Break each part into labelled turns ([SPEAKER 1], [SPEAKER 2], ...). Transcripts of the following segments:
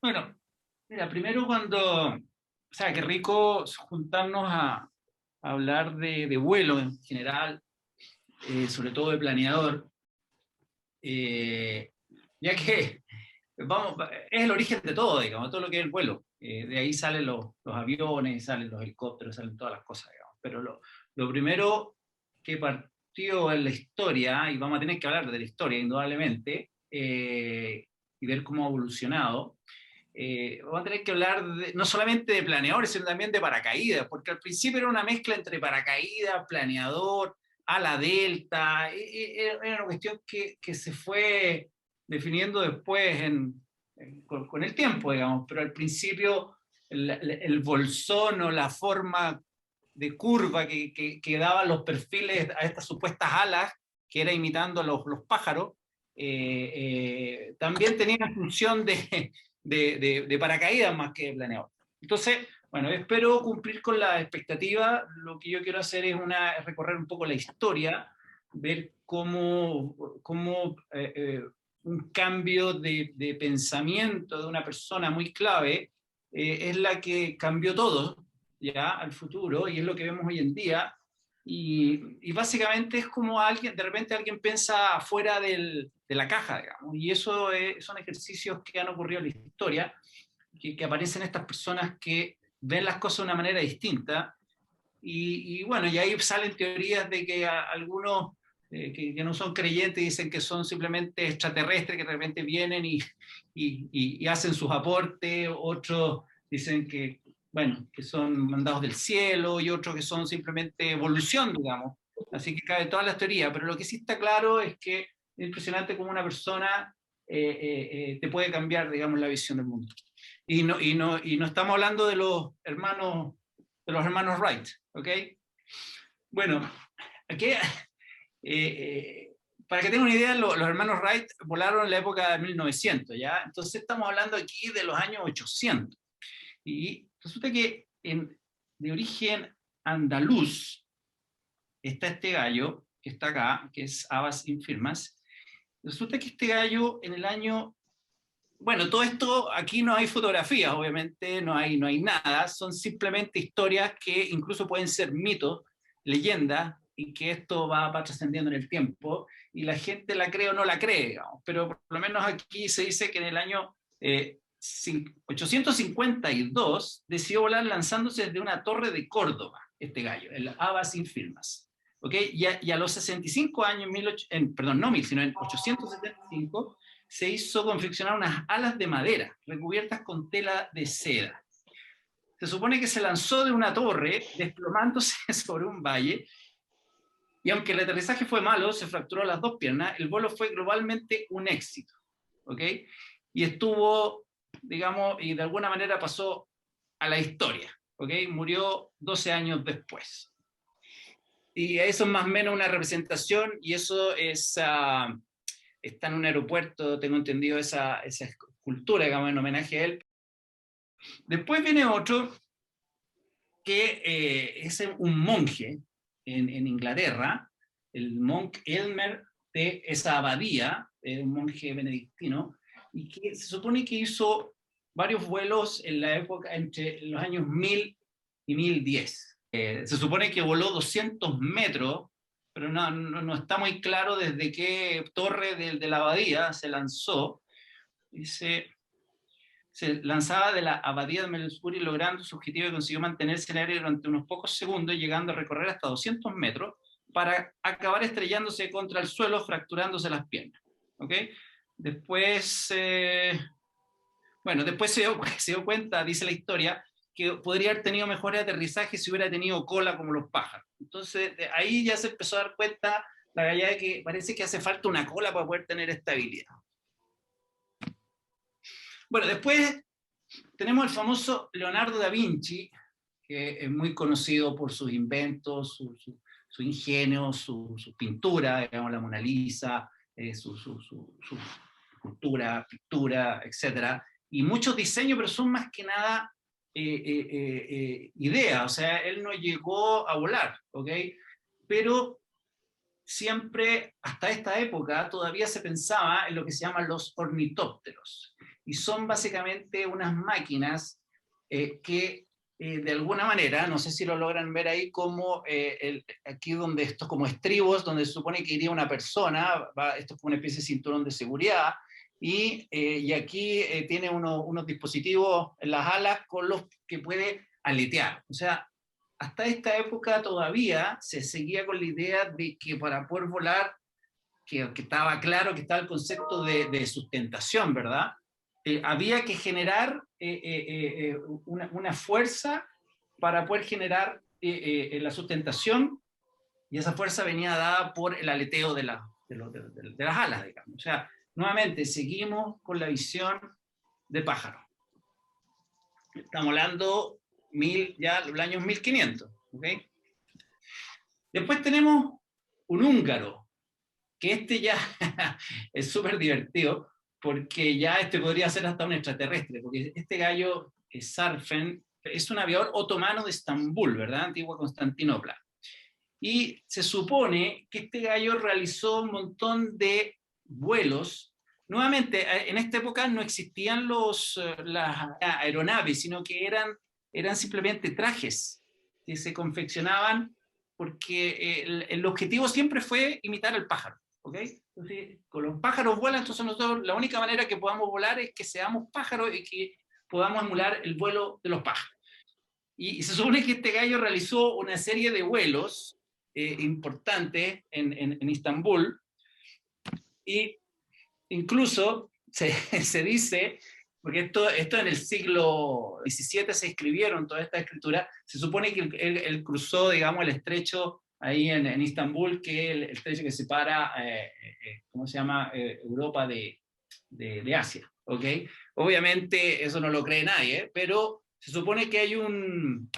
[SPEAKER 1] Bueno, mira, primero o sea, qué rico juntarnos a hablar de vuelo en general, sobre todo de planeador, eh, ya que vamos, es el origen de todo, digamos, todo lo que es el vuelo. De ahí salen los aviones, salen los helicópteros, salen todas las cosas, digamos. Pero lo primero que partió en la historia, y vamos a tener que hablar de la historia indudablemente, y ver cómo ha evolucionado, vamos a tener que hablar no solamente de planeadores, sino también de paracaídas, porque al principio era una mezcla entre paracaídas, planeador, ala delta, era una cuestión que se fue definiendo después con el tiempo, digamos, pero al principio el bolsón o la forma de curva que daban los perfiles a estas supuestas alas, que era imitando a los pájaros, también tenía una función de paracaídas más que de planeador. Entonces, bueno, espero cumplir con la expectativa. Lo que yo quiero hacer es recorrer un poco la historia, ver cómo un cambio de pensamiento de una persona muy clave es la que cambió todo ya al futuro y es lo que vemos hoy en día. Y básicamente es como de repente alguien piensa fuera de la caja, digamos, y eso son ejercicios que han ocurrido en la historia, que aparecen estas personas que ven las cosas de una manera distinta, y bueno, y ahí salen teorías de que algunos que no son creyentes dicen que son simplemente extraterrestres que de repente vienen y hacen sus aportes, otros dicen que, bueno, que son mandados del cielo y otros que son simplemente evolución, digamos. Así que cabe todas las teorías, pero lo que sí está claro es que es impresionante cómo una persona te puede cambiar, digamos, la visión del mundo. Y no estamos hablando de los hermanos Wright, ¿ok? Bueno, aquí, para que tengan una idea, los hermanos Wright volaron en la época de 1900, ¿ya? Entonces estamos hablando aquí de los años 800. Y resulta que de origen andaluz está este gallo que está acá, que es Abbas Infirmas. Resulta que este gallo en el año... Bueno, todo esto, aquí no hay fotografías, obviamente, no hay nada, son simplemente historias que incluso pueden ser mitos, leyendas, y que esto va trascendiendo en el tiempo, y la gente la cree o no la cree, digamos. Pero por lo menos aquí se dice que en el año 852 decidió volar lanzándose desde una torre de Córdoba, este gallo, el Abbas Infirmas. ¿Ok? Y a los 65 años, perdón, no 1000, sino en 875, se hizo confeccionar unas alas de madera recubiertas con tela de seda. Se supone que se lanzó de una torre, desplomándose sobre un valle, y aunque el aterrizaje fue malo, se fracturó las dos piernas, el vuelo fue globalmente un éxito, ¿ok? Y estuvo, digamos, y de alguna manera pasó a la historia, ¿ok? Murió 12 años después. Y eso es más o menos una representación, y eso está en un aeropuerto, tengo entendido esa escultura, digamos, en homenaje a él. Después viene otro que es un monje en Inglaterra, el monk Elmer de esa abadía, un monje benedictino, y que se supone que hizo varios vuelos en la época entre los años 1000 y 1010. Se supone que voló 200 metros, pero no está muy claro desde qué torre de la abadía se lanzó. Se lanzaba de la abadía de Melsbury logrando su objetivo y consiguió mantenerse en el aire durante unos pocos segundos, llegando a recorrer hasta 200 metros para acabar estrellándose contra el suelo, fracturándose las piernas. ¿Ok? Después, después se dio cuenta, dice la historia, que podría haber tenido mejores aterrizajes si hubiera tenido cola como los pájaros. Entonces, de ahí ya se empezó a dar cuenta la gallada de que parece que hace falta una cola para poder tener estabilidad. Bueno, después tenemos el famoso Leonardo da Vinci, que es muy conocido por sus inventos, su ingenio, su pintura, digamos, la Mona Lisa, su escultura, pintura, etc. Y muchos diseños, pero son más que nada ideas, o sea, él no llegó a volar, ¿ok? Pero siempre, hasta esta época, todavía se pensaba en lo que se llaman los ornitópteros. y son básicamente unas máquinas que de alguna manera, no sé si lo logran ver ahí, como aquí donde estos como estribos, donde se supone que iría una persona, esto es como una especie de cinturón de seguridad, y aquí tiene unos dispositivos en las alas con los que puede aletear. O sea, hasta esta época todavía se seguía con la idea de que para poder volar, que estaba claro que estaba el concepto de sustentación, ¿verdad? Había que generar una fuerza para poder generar la sustentación, y esa fuerza venía dada por el aleteo de las alas, digamos. O sea, nuevamente seguimos con la visión de pájaro. Estamos hablando ya los años 1500, ¿ok? Después tenemos un húngaro, que ya es súper divertido, porque ya podría ser hasta un extraterrestre, porque este gallo, Sarfen, es un aviador otomano de Estambul, ¿verdad? Antigua Constantinopla. Y se supone que este gallo realizó un montón de vuelos. Nuevamente, en esta época no existían las aeronaves, sino que eran simplemente trajes que se confeccionaban porque el objetivo siempre fue imitar al pájaro. ¿Okay? Entonces, con los pájaros vuelan, entonces nosotros la única manera que podamos volar es que seamos pájaros y que podamos emular el vuelo de los pájaros. Y se supone que este gallo realizó una serie de vuelos importantes en Istambul, y incluso se dice, porque esto en el siglo XVII se escribieron toda esta escritura, se supone que él cruzó, digamos, el estrecho ahí en Istambul, que es el estrecho que separa, ¿cómo se llama?, Europa de Asia, ¿ok? Obviamente eso no lo cree nadie, pero se supone que hay un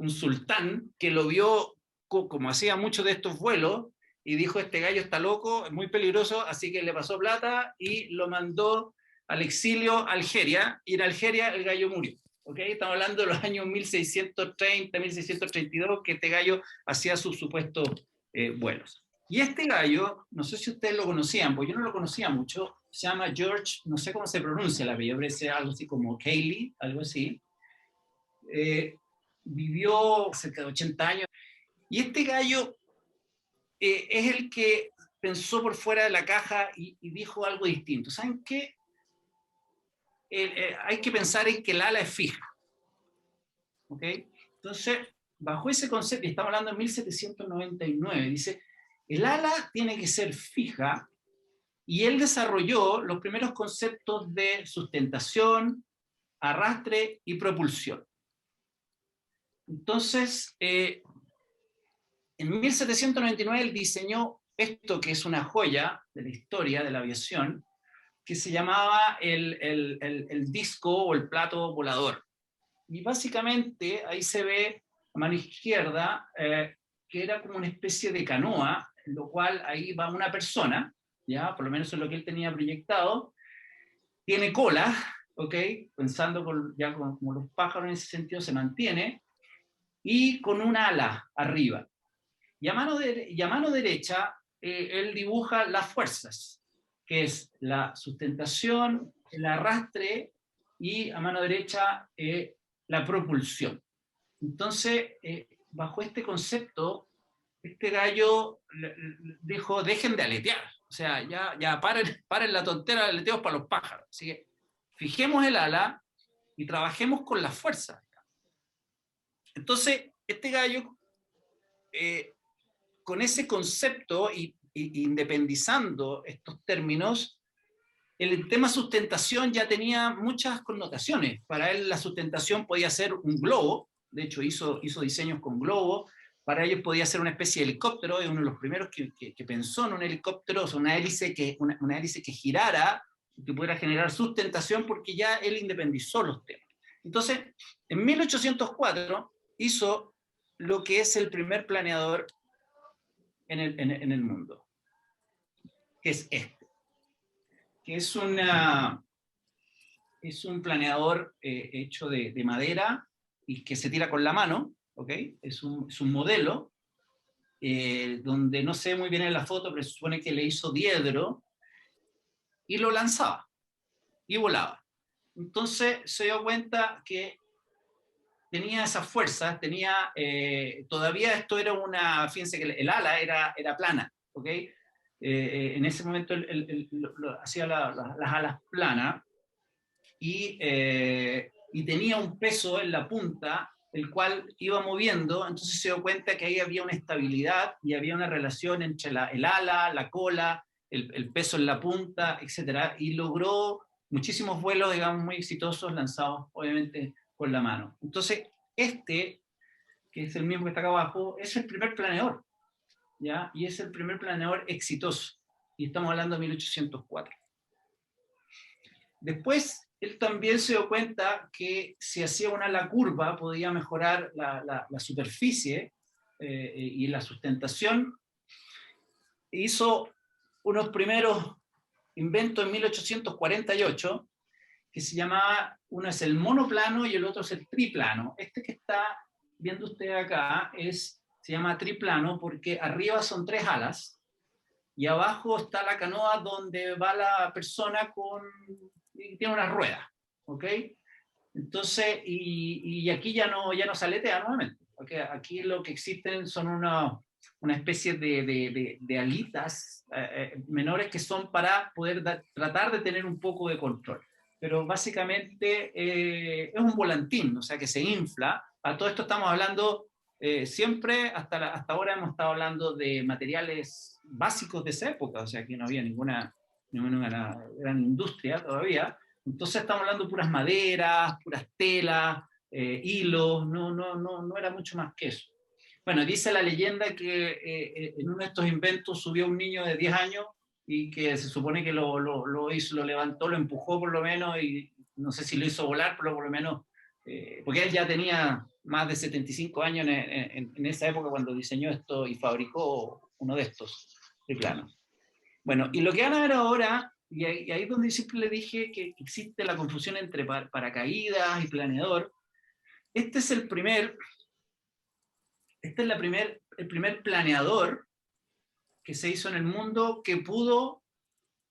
[SPEAKER 1] sultán que lo vio como hacía muchos de estos vuelos, y dijo: este gallo está loco, es muy peligroso, así que le pasó plata y lo mandó al exilio a Algeria, y en Algeria el gallo murió. ¿Okay? Estamos hablando de los años 1630, 1632, que este gallo hacía sus supuestos vuelos. Y este gallo, no sé si ustedes lo conocían, porque yo no lo conocía mucho, se llama George, no sé cómo se pronuncia el apellido, parece algo así como Cayley, algo así. Vivió cerca de 80 años, y este gallo es el que pensó por fuera de la caja y dijo algo distinto. ¿Saben qué? Hay que pensar en que el ala es fija. ¿Ok? Entonces, bajo ese concepto, y estamos hablando de 1799, dice, el ala tiene que ser fija, y él desarrolló los primeros conceptos de sustentación, arrastre y propulsión. Entonces, en 1799 él diseñó esto, que es una joya de la historia de la aviación, que se llamaba el disco o el plato volador. Y básicamente ahí se ve a mano izquierda que era como una especie de canoa, en lo cual ahí va una persona, ya por lo menos es lo que él tenía proyectado, tiene cola, ¿ok? Pensando ya como los pájaros en ese sentido se mantiene, y con un ala arriba. Y a mano derecha, él dibuja las fuerzas, que es la sustentación, el arrastre, y a mano derecha la propulsión. Entonces, bajo este concepto, este gallo dijo: dejen de aletear, o sea, ya paren la tontera de aleteos para los pájaros. Así que fijemos el ala y trabajemos con la fuerza. Entonces, este gallo, con ese concepto y independizando estos términos, el tema sustentación ya tenía muchas connotaciones. Para él la sustentación podía ser un globo, de hecho hizo diseños con globo. Para ellos podía ser una especie de helicóptero, es uno de los primeros que pensó en un helicóptero, o sea, una hélice que girara, que pudiera generar sustentación, porque ya él independizó los temas. Entonces, en 1804 hizo lo que es el primer planeador en el mundo, que es este, que es un planeador hecho de madera y que se tira con la mano, ¿ok? Es un modelo donde no sé muy bien en la foto, pero se supone que le hizo diedro y lo lanzaba y volaba. entonces se dio cuenta que tenía esas fuerzas, tenía, todavía esto era una, fíjense que el ala era plana, ¿ok? En ese momento hacía las alas planas y tenía un peso en la punta, el cual iba moviendo, entonces se dio cuenta que ahí había una estabilidad y había una relación entre el ala, la cola, el peso en la punta, etcétera, y logró muchísimos vuelos, digamos, muy exitosos, lanzados obviamente con la mano. Entonces, que es el mismo que está acá abajo, es el primer planeador, ¿ya? Y es el primer planeador exitoso, y estamos hablando de 1804. Después, él también se dio cuenta que si hacía una ala curva podía mejorar la superficie y la sustentación. Hizo unos primeros inventos en 1848 que se llamaba, uno es el monoplano y el otro es el triplano. Este que está viendo usted acá se llama triplano porque arriba son 3 alas y abajo está la canoa donde va la persona y tiene una rueda, ¿ok? Entonces, y aquí ya no se aletea nuevamente, porque aquí lo que existen son una especie de alitas menores que son para poder tratar de tener un poco de control. Pero básicamente es un volantín, o sea que se infla. A todo esto estamos hablando, siempre hasta ahora hemos estado hablando de materiales básicos de esa época, o sea que no había ninguna gran industria todavía. Entonces estamos hablando de puras maderas, puras telas, hilos, no era mucho más que eso. Bueno, dice la leyenda que en uno de estos inventos subió un niño de 10 años y que se supone que lo levantó, lo empujó por lo menos, y no sé si lo hizo volar, pero por lo menos, porque él ya tenía más de 75 años en esa época cuando diseñó esto y fabricó uno de estos planos. Bueno, y lo que van a ver ahora, y ahí es donde siempre le dije que existe la confusión entre paracaídas y planeador, este es el primer planeador que se hizo en el mundo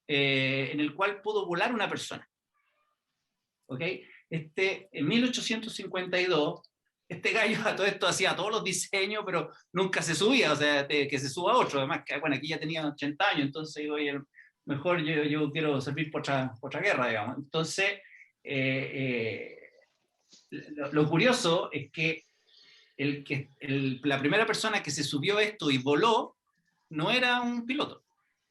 [SPEAKER 1] en el cual pudo volar una persona. ¿Ok? En 1852, este gallo a todo esto hacía todos los diseños, pero nunca se subía, o sea, que se suba otro. Además, que bueno, aquí ya tenía 80 años, entonces digo, oye, mejor yo quiero servir por otra guerra, digamos. Entonces, lo curioso es que la primera persona que se subió a esto y voló no era un piloto,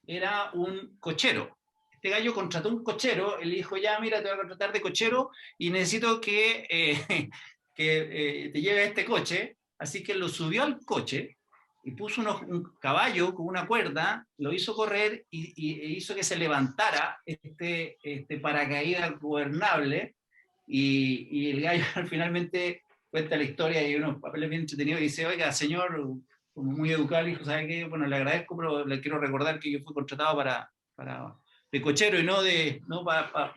[SPEAKER 1] era un cochero. Este gallo contrató un cochero, él dijo, ya, mira, te voy a contratar de cochero y necesito que, te lleve a este coche. Así que lo subió al coche y puso un caballo con una cuerda, lo hizo correr e hizo que se levantara este paracaídas gobernable, y el gallo finalmente cuenta la historia y unos papeles bien entretenidos y dice, oiga, señor, como muy educado, dijo, ¿sabe qué? Bueno, le agradezco, pero le quiero recordar que yo fui contratado de cochero y no para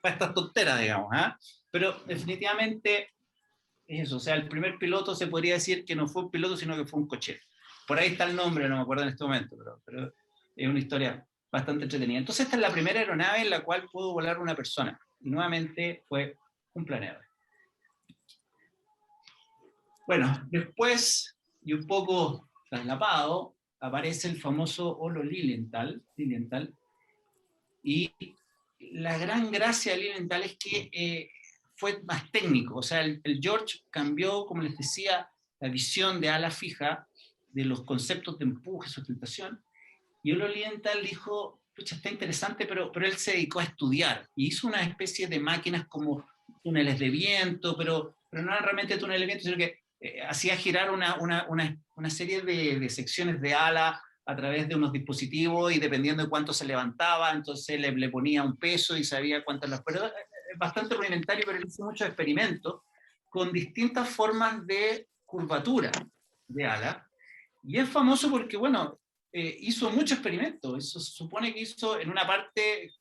[SPEAKER 1] estas tonteras, digamos. ¿Ah? Pero definitivamente es eso, o sea, el primer piloto se podría decir que no fue un piloto, sino que fue un cochero. Por ahí está el nombre, no me acuerdo en este momento, pero es una historia bastante entretenida. Entonces esta es la primera aeronave en la cual pudo volar una persona. Y nuevamente fue un planeador. Bueno, después, y un poco traslapado, aparece el famoso holo Lilienthal, y la gran gracia de Lilienthal es que fue más técnico, o sea, el George cambió, como les decía, la visión de ala fija de los conceptos de empuje, sustentación, y holo Lilienthal dijo, pucha, está interesante, pero él se dedicó a estudiar, y hizo una especie de máquinas como túneles de viento, pero no eran realmente túneles de viento, sino que hacía girar una serie de secciones de ala a través de unos dispositivos, y dependiendo de cuánto se levantaba, entonces le ponía un peso y sabía cuántas las... Pero es bastante rudimentario, pero él hizo muchos experimentos con distintas formas de curvatura de ala, y es famoso porque, bueno, hizo muchos experimentos. Eso se supone que hizo en una parte,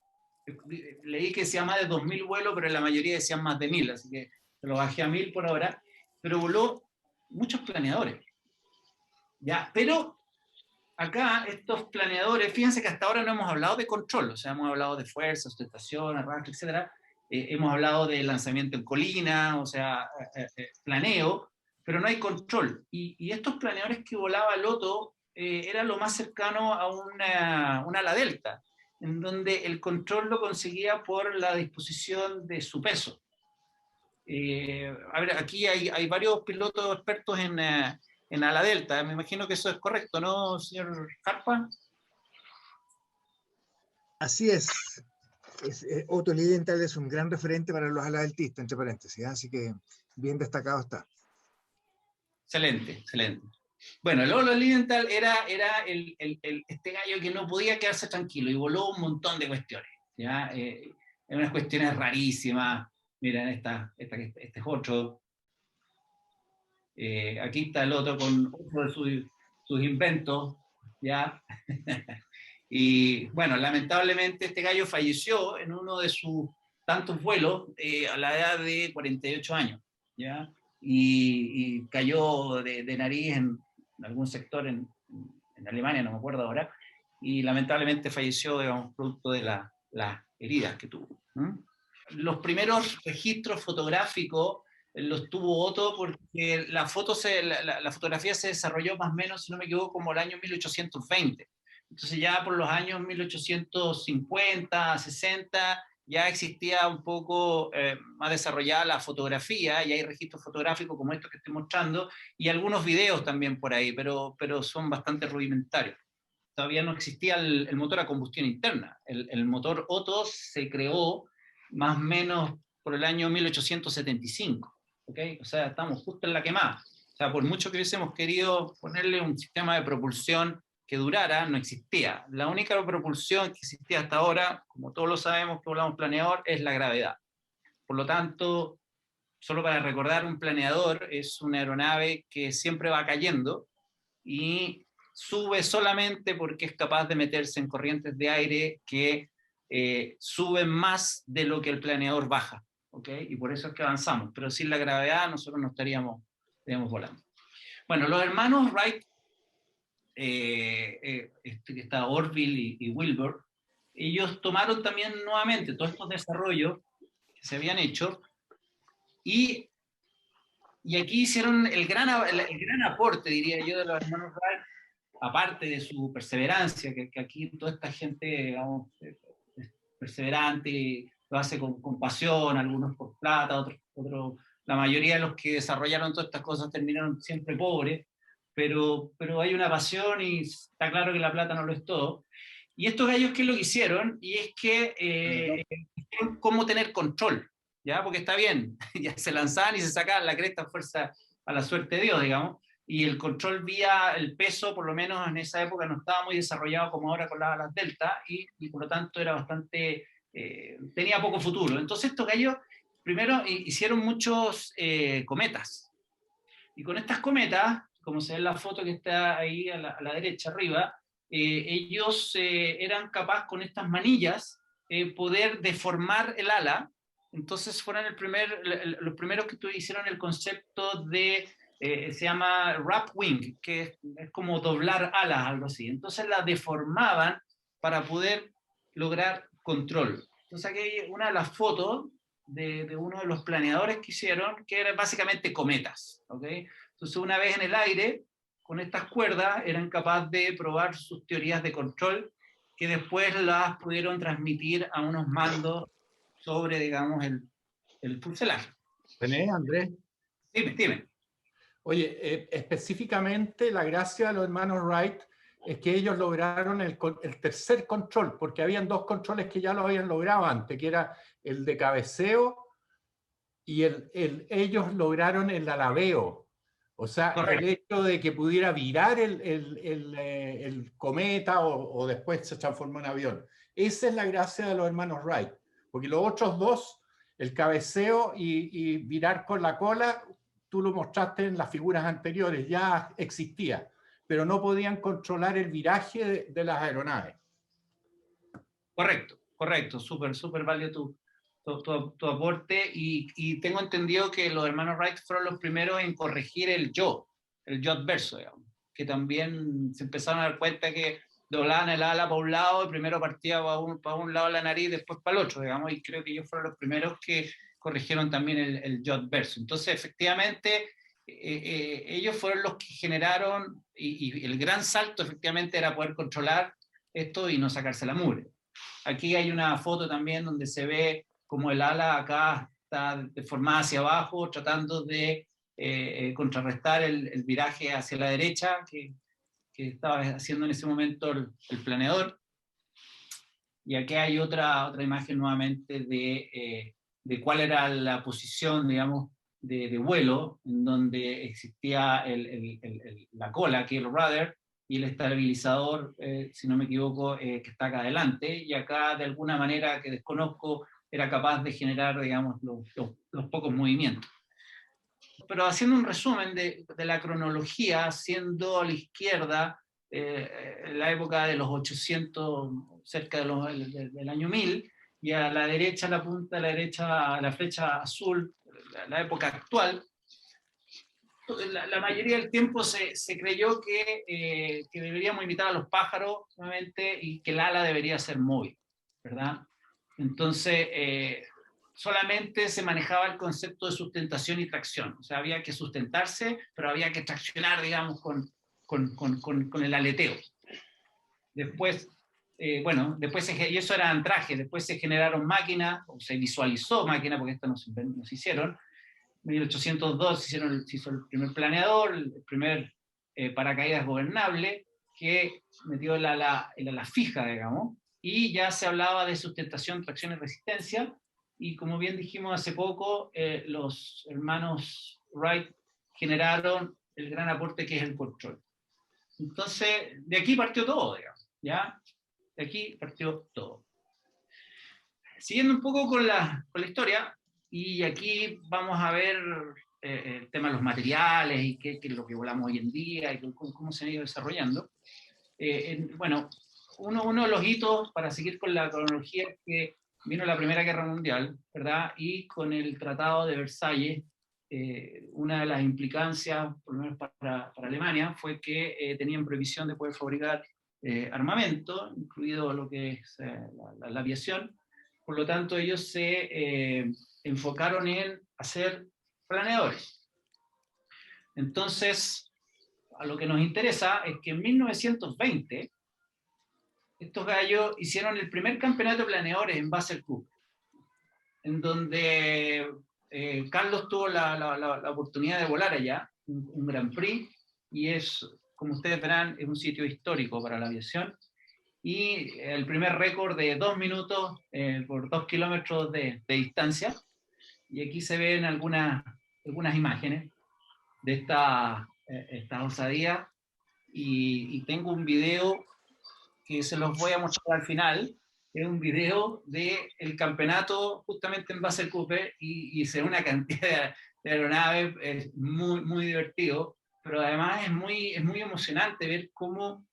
[SPEAKER 1] leí que decía más de 2000 vuelos, pero en la mayoría decían más de 1000, así que lo bajé a 1000 por ahora, pero voló muchos planeadores. ¿Ya? Pero acá estos planeadores, fíjense que hasta ahora no hemos hablado de control, o sea, hemos hablado de fuerza, sustentación, arrastre, etc. hemos hablado de lanzamiento en colina, o sea, planeo, pero no hay control. Y estos planeadores que volaba Loto era lo más cercano a un ala delta, en donde el control lo conseguía por la disposición de su peso. A ver, aquí hay varios pilotos expertos en ala delta, me imagino que eso es correcto, ¿no, señor Harpa?
[SPEAKER 2] Así es. Otto Lilienthal es un gran referente para los ala deltistas, entre paréntesis, así que bien destacado está.
[SPEAKER 1] Excelente, excelente. Bueno, el Otto Lilienthal era este gallo que no podía quedarse tranquilo y voló un montón de cuestiones, ¿ya? Unas cuestiones rarísimas. Miren, este es otro. Aquí está el otro con otro de sus inventos, ¿ya? Y bueno, lamentablemente este gallo falleció en uno de sus tantos vuelos a la edad de 48 años, ¿ya? Y cayó de nariz en algún sector en Alemania, no me acuerdo ahora, y lamentablemente falleció, digamos, producto de las heridas que tuvo. Los primeros registros fotográficos los tuvo Otto porque la fotografía se desarrolló más o menos, si no me equivoco, como el año 1820. Entonces ya por los años 1850, 60, ya existía un poco más desarrollada la fotografía, y hay registros fotográficos como estos que estoy mostrando, y algunos videos también por ahí, pero son bastante rudimentarios. Todavía no existía el motor a combustión interna. El motor Otto se creó más o menos por el año 1875, ¿okay? O sea, estamos justo en la quemada. O sea, por mucho que hubiésemos querido ponerle un sistema de propulsión que durara, no existía. La única propulsión que existía hasta ahora, como todos lo sabemos que volamos planeador, es la gravedad. Por lo tanto, solo para recordar, un planeador es una aeronave que siempre va cayendo y sube solamente porque es capaz de meterse en corrientes de aire que suben más de lo que el planeador baja, ¿okay? Y por eso es que avanzamos, pero sin la gravedad nosotros no estaríamos volando. Bueno, los hermanos Wright, que está Orville y Wilbur, ellos tomaron también nuevamente todos estos desarrollos que se habían hecho y aquí hicieron el gran aporte, diría yo, de los hermanos Wright, aparte de su perseverancia, que aquí toda esta gente, digamos, es perseverante, lo hace con pasión, algunos por plata, otros, la mayoría de los que desarrollaron todas estas cosas terminaron siempre pobres, pero hay una pasión y está claro que la plata no lo es todo. Y estos gallos, ¿qué es lo que hicieron? Y es que cómo tener control, ¿ya? Porque está bien, ya se lanzaban y se sacaban la cresta fuerza a la suerte de Dios, digamos, y el control vía el peso, por lo menos en esa época, no estaba muy desarrollado como ahora con las alas delta, y por lo tanto era bastante, tenía poco futuro. Entonces estos gallos primero hicieron muchos cometas, y con estas cometas, como se ve en la foto que está ahí a la derecha arriba, ellos eran capaces con estas manillas poder deformar el ala. Entonces fueron los primeros que hicieron el concepto de se llama wrap wing, que es como doblar alas, algo así. Entonces la deformaban para poder lograr control. Entonces aquí hay una de las fotos de uno de los planeadores que hicieron, que eran básicamente cometas, ¿okay? Entonces una vez en el aire, con estas cuerdas, eran capaces de probar sus teorías de control, que después las pudieron transmitir a unos mandos sobre, digamos, el fuselaje.
[SPEAKER 3] ¿Tenés, Andrés?
[SPEAKER 1] Dime.
[SPEAKER 3] Oye, específicamente la gracia de los hermanos Wright es que ellos lograron el tercer control, porque habían dos controles que ya lo habían logrado antes, que era el de cabeceo y ellos lograron el alabeo. O sea, correcto, el hecho de que pudiera virar el cometa o después se transformó en avión. Esa es la gracia de los hermanos Wright, porque los otros dos, el cabeceo y virar con la cola, tú lo mostraste en las figuras anteriores, ya existía, pero no podían controlar el viraje de las aeronaves.
[SPEAKER 1] Correcto, súper válido tu aporte, y tengo entendido que los hermanos Wright fueron los primeros en corregir el yaw adverso, digamos, que también se empezaron a dar cuenta que doblaban el ala para un lado y primero partía para un lado la nariz, después para el otro, digamos, y creo que ellos fueron los primeros que corrigieron también el yaw verso. Entonces, efectivamente, ellos fueron los que generaron, y el gran salto efectivamente era poder controlar esto y no sacarse la mugre. Aquí hay una foto también donde se ve como el ala acá está deformada hacia abajo, tratando de contrarrestar el viraje hacia la derecha que estaba haciendo en ese momento el planeador. Y aquí hay otra imagen nuevamente de cuál era la posición, digamos, de vuelo, en donde existía la cola, que es el rudder, y el estabilizador, si no me equivoco, que está acá adelante, y acá de alguna manera que desconozco era capaz de generar, digamos, los pocos movimientos. Pero haciendo un resumen de la cronología, siendo a la izquierda la época de los 800, cerca del año 1000, y a la derecha, la punta de la derecha, la flecha azul, la época actual, la mayoría del tiempo se creyó que deberíamos imitar a los pájaros nuevamente y que el ala debería ser móvil, ¿verdad? Entonces, solamente se manejaba el concepto de sustentación y tracción. O sea, había que sustentarse, pero había que traccionar, digamos, con el aleteo. Después, y eso era anclaje. Después se generaron máquinas, o se visualizó máquina, porque esto no se hicieron. En 1802 se hizo el primer planeador, el primer paracaídas gobernable, que metió el ala fija, digamos, y ya se hablaba de sustentación, tracción y resistencia, y como bien dijimos hace poco, los hermanos Wright generaron el gran aporte que es el control. Entonces, de aquí partió todo, digamos, ¿ya? De aquí partió todo. Siguiendo un poco con la historia, y aquí vamos a ver el tema de los materiales y qué es lo que volamos hoy en día y cómo se han ido desarrollando. Bueno, uno de los hitos, para seguir con la cronología, es que vino la Primera Guerra Mundial, ¿verdad? Y con el Tratado de Versalles, una de las implicancias, por lo menos para Alemania, fue que tenían prohibición de poder fabricar armamento, incluido lo que es la aviación. Por lo tanto, ellos se enfocaron en hacer planeadores. Entonces, a lo que nos interesa es que en 1920 estos gallos hicieron el primer campeonato de planeadores en Basel-Cooper, en donde Carlos tuvo la oportunidad de volar allá, un Grand Prix, y es, como ustedes verán, es un sitio histórico para la aviación, y el primer récord de 2 minutos por 2 kilómetros de distancia, y aquí se ven algunas imágenes de esta osadía, y tengo un video que se los voy a mostrar al final. Es un video del campeonato justamente en Basel-Cooper, y se ve una cantidad de aeronaves, es muy, muy divertido, pero además es muy emocionante ver cómo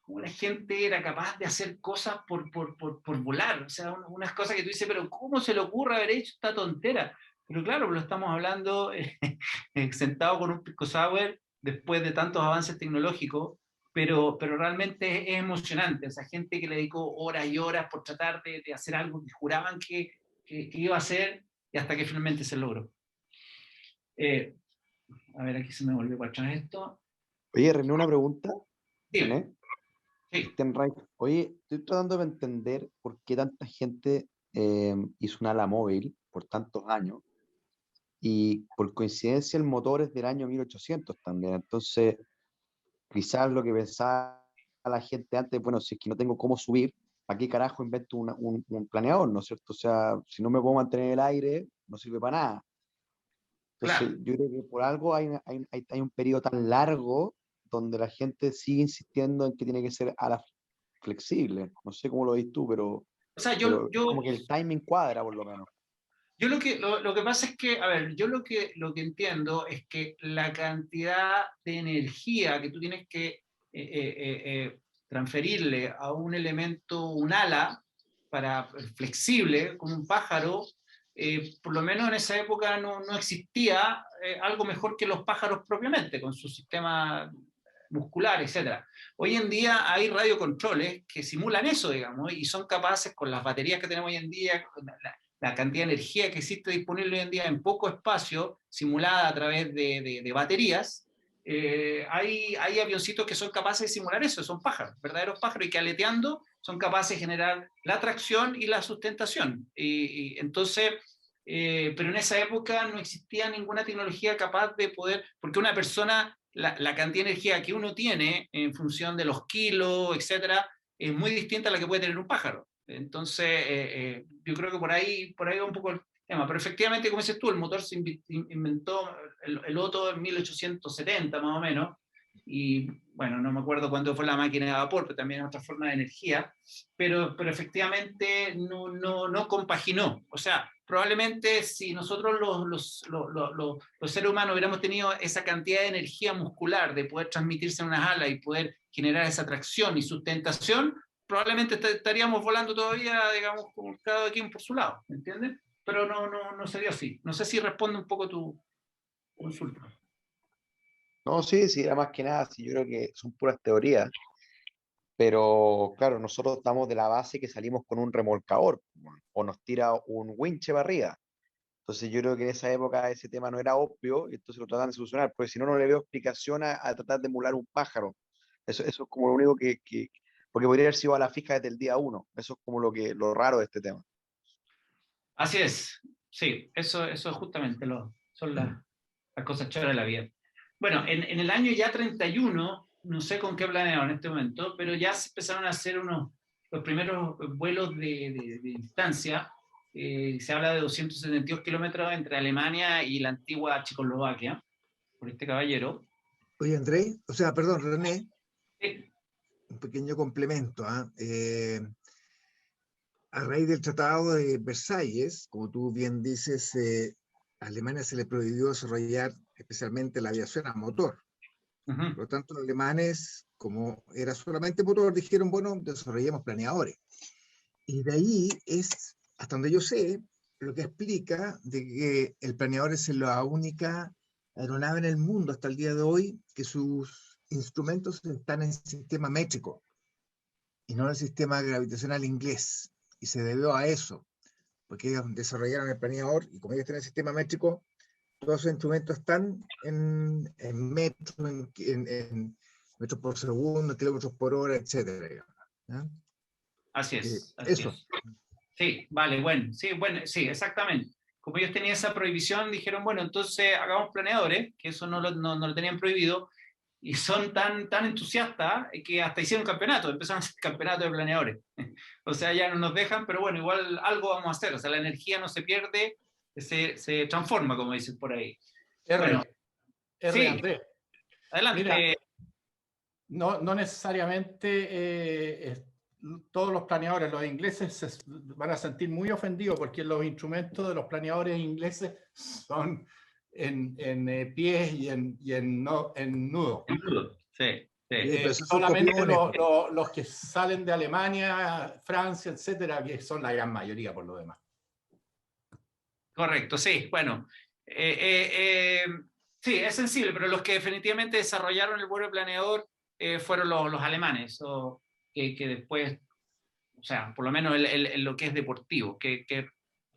[SPEAKER 1] la gente era capaz de hacer cosas por volar. O sea, unas cosas que tú dices, pero ¿cómo se le ocurre haber hecho esta tontera? Pero claro, lo estamos hablando sentado con un pisco sour después de tantos avances tecnológicos, pero realmente es emocionante. Esa gente que le dedicó horas y horas por tratar de hacer algo que juraban que iba a hacer, y hasta que finalmente se logró. A ver, aquí se me volvió para atrás esto.
[SPEAKER 4] Oye, René, una pregunta.
[SPEAKER 1] Sí.
[SPEAKER 4] René.
[SPEAKER 1] Sí.
[SPEAKER 4] Oye, estoy tratando de entender por qué tanta gente hizo un ala móvil por tantos años, y por coincidencia el motor es del año 1800 también. Entonces, quizás lo que pensaba la gente antes, bueno, si es que no tengo cómo subir, ¿para qué carajo invento un planeador, no es cierto? O sea, si no me puedo mantener en el aire, no sirve para nada. Entonces,
[SPEAKER 1] Claro.
[SPEAKER 4] yo creo que por algo hay un periodo tan largo donde la gente sigue insistiendo en que tiene que ser ala flexible. No sé cómo lo ves tú, pero,
[SPEAKER 1] O sea,
[SPEAKER 4] como que el timing cuadra, por lo menos.
[SPEAKER 1] Yo lo que pasa es que, a ver, yo lo que entiendo es que la cantidad de energía que tú tienes que transferirle a un elemento, un ala, flexible, como un pájaro, por lo menos en esa época no existía algo mejor que los pájaros propiamente, con su sistema muscular, etc. Hoy en día hay radiocontroles que simulan eso, digamos, y son capaces, con las baterías que tenemos hoy en día, con la cantidad de energía que existe disponible hoy en día en poco espacio, simulada a través de baterías, hay avioncitos que son capaces de simular eso, son pájaros, verdaderos pájaros, y que aleteando son capaces de generar la tracción y la sustentación. Y entonces, pero en esa época no existía ninguna tecnología capaz de poder, porque una persona, la cantidad de energía que uno tiene en función de los kilos, etcétera, es muy distinta a la que puede tener un pájaro. Entonces, yo creo que por ahí va un poco el tema. Pero efectivamente, como dices tú, el motor se inventó el Otto en 1870 más o menos, y bueno, no me acuerdo cuándo fue la máquina de vapor, pero también es otra forma de energía, pero efectivamente no compaginó. O sea, probablemente si nosotros los seres humanos hubiéramos tenido esa cantidad de energía muscular de poder transmitirse en unas alas y poder generar esa tracción y sustentación, probablemente estaríamos volando todavía, digamos, como cada quien por su lado, ¿me entiendes? Pero no sería así. No sé si responde un poco tu consulta.
[SPEAKER 4] No, sí, sí, era más que nada, sí, yo creo que son puras teorías, pero claro, nosotros estamos de la base que salimos con un remolcador, o nos tira un winche para arriba. Entonces yo creo que en esa época ese tema no era obvio y entonces lo tratan de solucionar, porque si no, no le veo explicación a tratar de emular un pájaro. Eso es como lo único porque podría haber sido a la fija desde el día uno. Eso es como lo raro de este tema.
[SPEAKER 1] Así es, sí, eso justamente son las cosas chéveres de la vida. Bueno, en el año ya 31, no sé con qué planearon en este momento, pero ya se empezaron a hacer los primeros vuelos de distancia. Se habla de 272 kilómetros entre Alemania y la antigua Checoslovaquia, por este caballero.
[SPEAKER 2] Oye, Andrés, o sea, perdón, René,
[SPEAKER 1] Eh,
[SPEAKER 2] un pequeño complemento. A raíz del Tratado de Versalles, como tú bien dices, a Alemania se le prohibió desarrollar especialmente la aviación a motor.
[SPEAKER 1] uh-huh.
[SPEAKER 2] Por lo tanto, los alemanes, como era solamente motor, dijeron, bueno, desarrollemos planeadores. Y de ahí es, hasta donde yo sé, lo que explica de que el planeador es la única aeronave en el mundo hasta el día de hoy que sus instrumentos están en sistema métrico y no en el sistema gravitacional inglés. Y se debió a eso, porque ellos desarrollaron el planeador y como ellos tienen el sistema métrico, todos sus instrumentos están en metros, en metros por segundo, kilómetros por hora, etcétera. ¿Ya?
[SPEAKER 1] Así es, así
[SPEAKER 2] Eso.
[SPEAKER 1] es. Sí, vale, bueno, sí, exactamente. Como ellos tenían esa prohibición, dijeron, bueno, entonces hagamos planeadores, que eso no lo tenían prohibido, y son tan entusiastas que hasta hicieron campeonato, empezaron a hacer campeonatos de planeadores. O sea, ya no nos dejan, pero bueno, igual algo vamos a hacer, o sea, la energía no se pierde, se transforma, como dicen por ahí. Bueno, sí,
[SPEAKER 3] Andrés. Mira,
[SPEAKER 1] adelante.
[SPEAKER 3] no necesariamente todos los planeadores, los ingleses se van a sentir muy ofendidos porque los instrumentos de los planeadores ingleses son en pies y en nudo.
[SPEAKER 1] Sí, sí.
[SPEAKER 2] Pero esos son
[SPEAKER 3] Solamente
[SPEAKER 2] copiones.
[SPEAKER 3] los que salen de Alemania, Francia, etcétera, que son la gran mayoría por lo demás.
[SPEAKER 1] Correcto, sí, bueno. Sí, es sensible, pero los que definitivamente desarrollaron el vuelo planeador fueron los alemanes, que después, o sea, por lo menos lo que es deportivo, que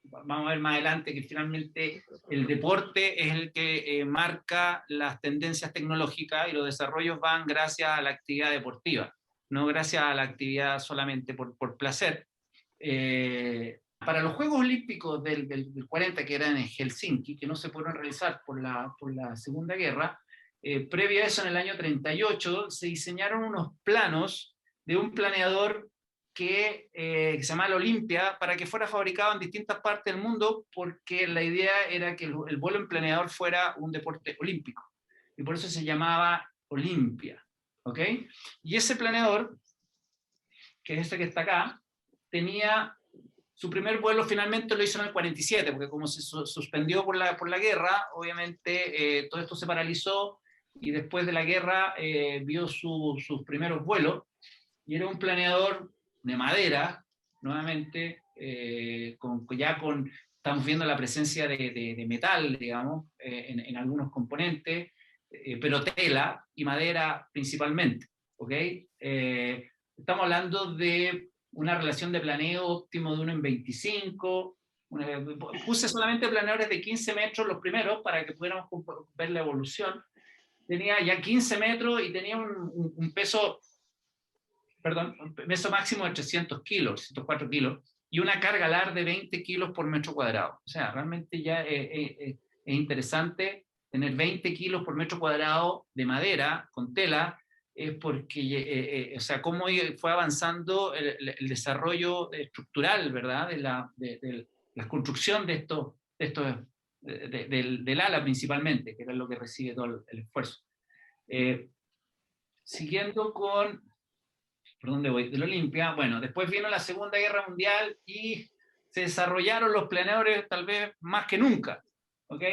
[SPEAKER 1] vamos a ver más adelante que finalmente el deporte es el que marca las tendencias tecnológicas y los desarrollos van gracias a la actividad deportiva, no gracias a la actividad solamente por placer. Para los Juegos Olímpicos del 40, que eran en Helsinki, que no se pudieron realizar por la Segunda Guerra, previo a eso, en el año 38, se diseñaron unos planos de un planeador que se llama la Olimpia, para que fuera fabricado en distintas partes del mundo, porque la idea era que el vuelo en planeador fuera un deporte olímpico, y por eso se llamaba Olimpia, ¿ok? Y ese planeador, que es este que está acá, tenía su primer vuelo finalmente lo hizo en el 47, porque como se suspendió por la guerra, obviamente todo esto se paralizó y después de la guerra vio sus primeros vuelos, y era un planeador de madera, nuevamente, estamos viendo la presencia de metal, digamos, en algunos componentes, pero tela y madera principalmente, ¿ok? Estamos hablando de una relación de planeo óptimo de 1 en 25. Puse solamente planeadores de 15 metros los primeros para que pudiéramos ver la evolución. Tenía ya 15 metros y tenía un peso, perdón, un peso máximo de 300 kilos, 304 kilos, y una carga LAR de 20 kilos por metro cuadrado. O sea, realmente ya es interesante tener 20 kilos por metro cuadrado de madera con tela, porque, o sea, cómo fue avanzando el desarrollo estructural, ¿verdad? De la construcción de del ala principalmente, que era lo que recibe todo el esfuerzo. Siguiendo con, ¿por dónde voy? Del Olimpia. Bueno, después vino la Segunda Guerra Mundial y se desarrollaron los planeadores tal vez más que nunca, ¿ok?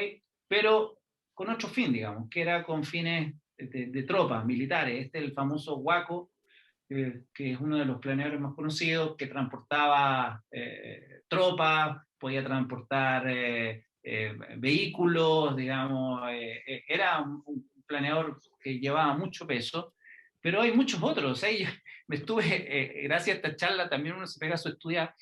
[SPEAKER 1] Pero con otro fin, digamos, que era con fines de tropas militares. Este es el famoso Waco, que es uno de los planeadores más conocidos, que transportaba tropas, podía transportar vehículos, digamos, era un planeador que llevaba mucho peso, pero hay muchos otros. Me estuve, gracias a esta charla, también uno se pega a su estudiar.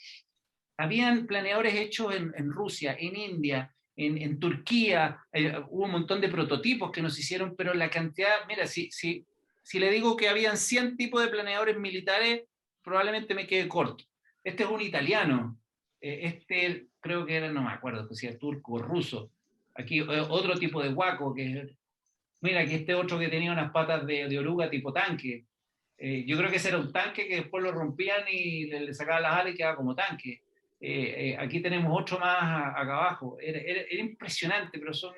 [SPEAKER 1] Habían planeadores hechos en Rusia, en India, en Turquía, hubo un montón de prototipos que nos hicieron, pero la cantidad, mira, si le digo que habían 100 tipos de planeadores militares, probablemente me quede corto. Este es un italiano, este creo que era, no me acuerdo si era turco o ruso. Aquí otro tipo de Waco, mira, aquí este otro que tenía unas patas de oruga tipo tanque. Yo creo que ese era un tanque que después lo rompían y le sacaban las alas y quedaba como tanque. Aquí tenemos otro más acá abajo. Era impresionante, pero son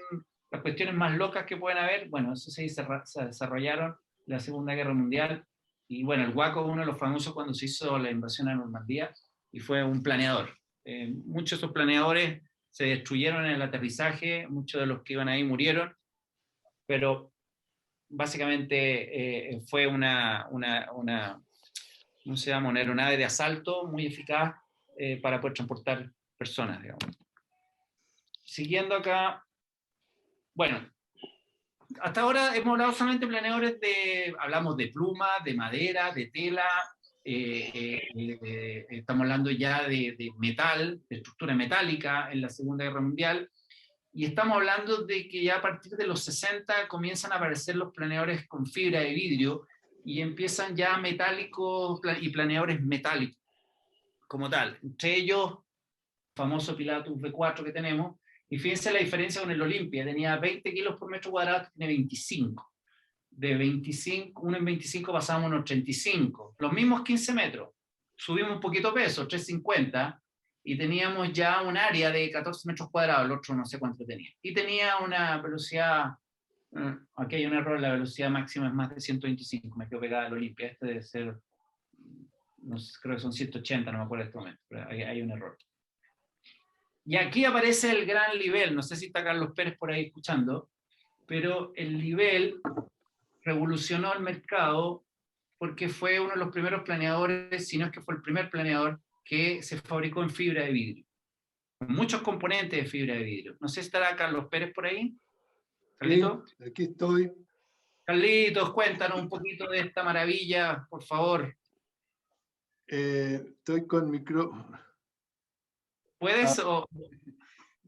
[SPEAKER 1] las cuestiones más locas que pueden haber. Bueno, eso se desarrollaron en la Segunda Guerra Mundial. Y bueno, el Waco es uno de los famosos cuando se hizo la invasión a Normandía y fue un planeador. Muchos de esos planeadores se destruyeron en el aterrizaje, muchos de los que iban ahí murieron, pero básicamente fue ¿cómo se llama? Una aeronave de asalto muy eficaz para poder transportar personas, digamos. Siguiendo acá, bueno, hasta ahora hemos hablado solamente de planeadores hablamos de pluma, de madera, de tela, estamos hablando ya de metal, de estructura metálica en la Segunda Guerra Mundial, y estamos hablando de que ya a partir de los 60 comienzan a aparecer los planeadores con fibra de vidrio y empiezan ya metálicos y planeadores metálicos como tal. Entre ellos, el famoso Pilatus V4 que tenemos, y fíjense la diferencia con el Olimpia, tenía 20 kilos por metro cuadrado, tiene 25. De 25, 1 en 25 pasamos a unos 35. Los mismos 15 metros. Subimos un poquito peso, 350, y teníamos ya un área de 14 metros cuadrados, el otro no sé cuánto tenía. Y tenía una velocidad, aquí hay un error, la velocidad máxima es más de 125, me quedo pegada al Olimpia, este debe ser, no sé, creo que son 180, no me acuerdo en este momento, pero hay un error. Y aquí aparece el gran nivel, no sé si está Carlos Pérez por ahí escuchando, pero el nivel revolucionó el mercado porque fue uno de los primeros planeadores, si no es que fue el primer planeador que se fabricó en fibra de vidrio, con muchos componentes de fibra de vidrio. No sé si estará Carlos Pérez por ahí. ¿Carlitos?
[SPEAKER 5] Sí, aquí estoy.
[SPEAKER 1] Carlitos, cuéntanos un poquito de esta maravilla, por favor.
[SPEAKER 5] Estoy con micrófono.
[SPEAKER 1] ¿Puedes?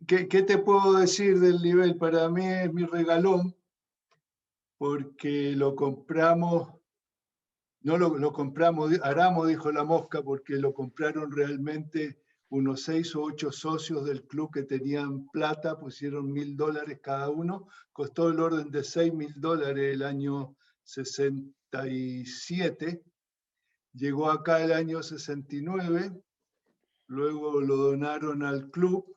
[SPEAKER 5] ¿Qué te puedo decir del nivel? Para mí es mi regalón, porque lo compramos, no lo compramos, Aramo dijo la mosca, porque lo compraron realmente unos 6 o 8 socios del club que tenían plata, pusieron $1.000 cada uno, costó el orden de $6.000 el año 67, llegó acá el año 69, luego lo donaron al club,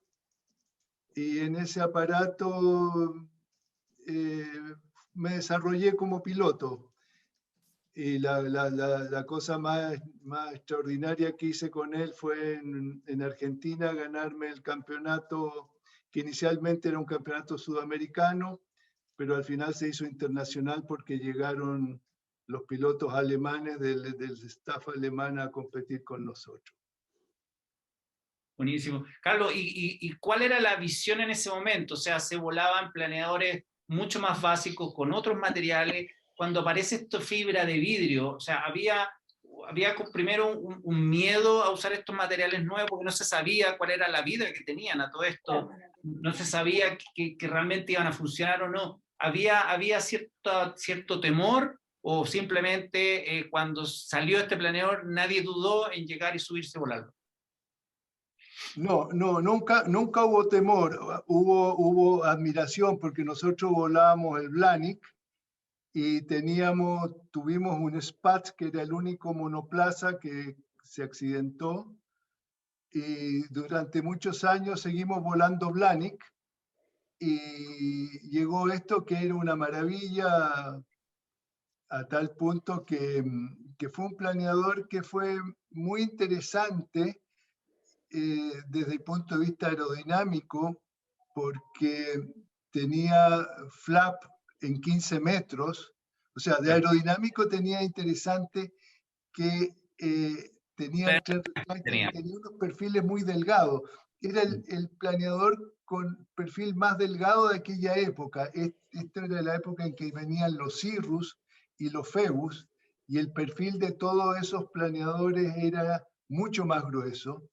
[SPEAKER 5] y en ese aparato me desarrollé como piloto. Y la cosa más extraordinaria que hice con él fue en Argentina ganarme el campeonato, que inicialmente era un campeonato sudamericano, pero al final se hizo internacional porque llegaron los pilotos alemanes del staff alemán a competir con nosotros.
[SPEAKER 1] Buenísimo. Carlos, ¿y cuál era la visión en ese momento? O sea, ¿se volaban planeadores mucho más básico, con otros materiales. Cuando aparece esta fibra de vidrio, o sea, había primero un miedo a usar estos materiales nuevos porque no se sabía cuál era la vida que tenían a todo esto, no se sabía que realmente iban a funcionar o no. Había cierto temor, o simplemente cuando salió este planeador nadie dudó en llegar y subirse volando.
[SPEAKER 5] No, nunca hubo temor, hubo admiración porque nosotros volábamos el Blahnik y tuvimos un Spatz que era el único monoplaza que se accidentó, y durante muchos años seguimos volando Blahnik, y llegó esto que era una maravilla a tal punto que fue un planeador que fue muy interesante desde el punto de vista aerodinámico, porque tenía flap en 15 metros, o sea, de aerodinámico tenía interesante que tenía unos perfiles muy delgados. Era el planeador con perfil más delgado de aquella época. Esta era la época en que venían los Cirrus y los Phoebus, y el perfil de todos esos planeadores era mucho más grueso.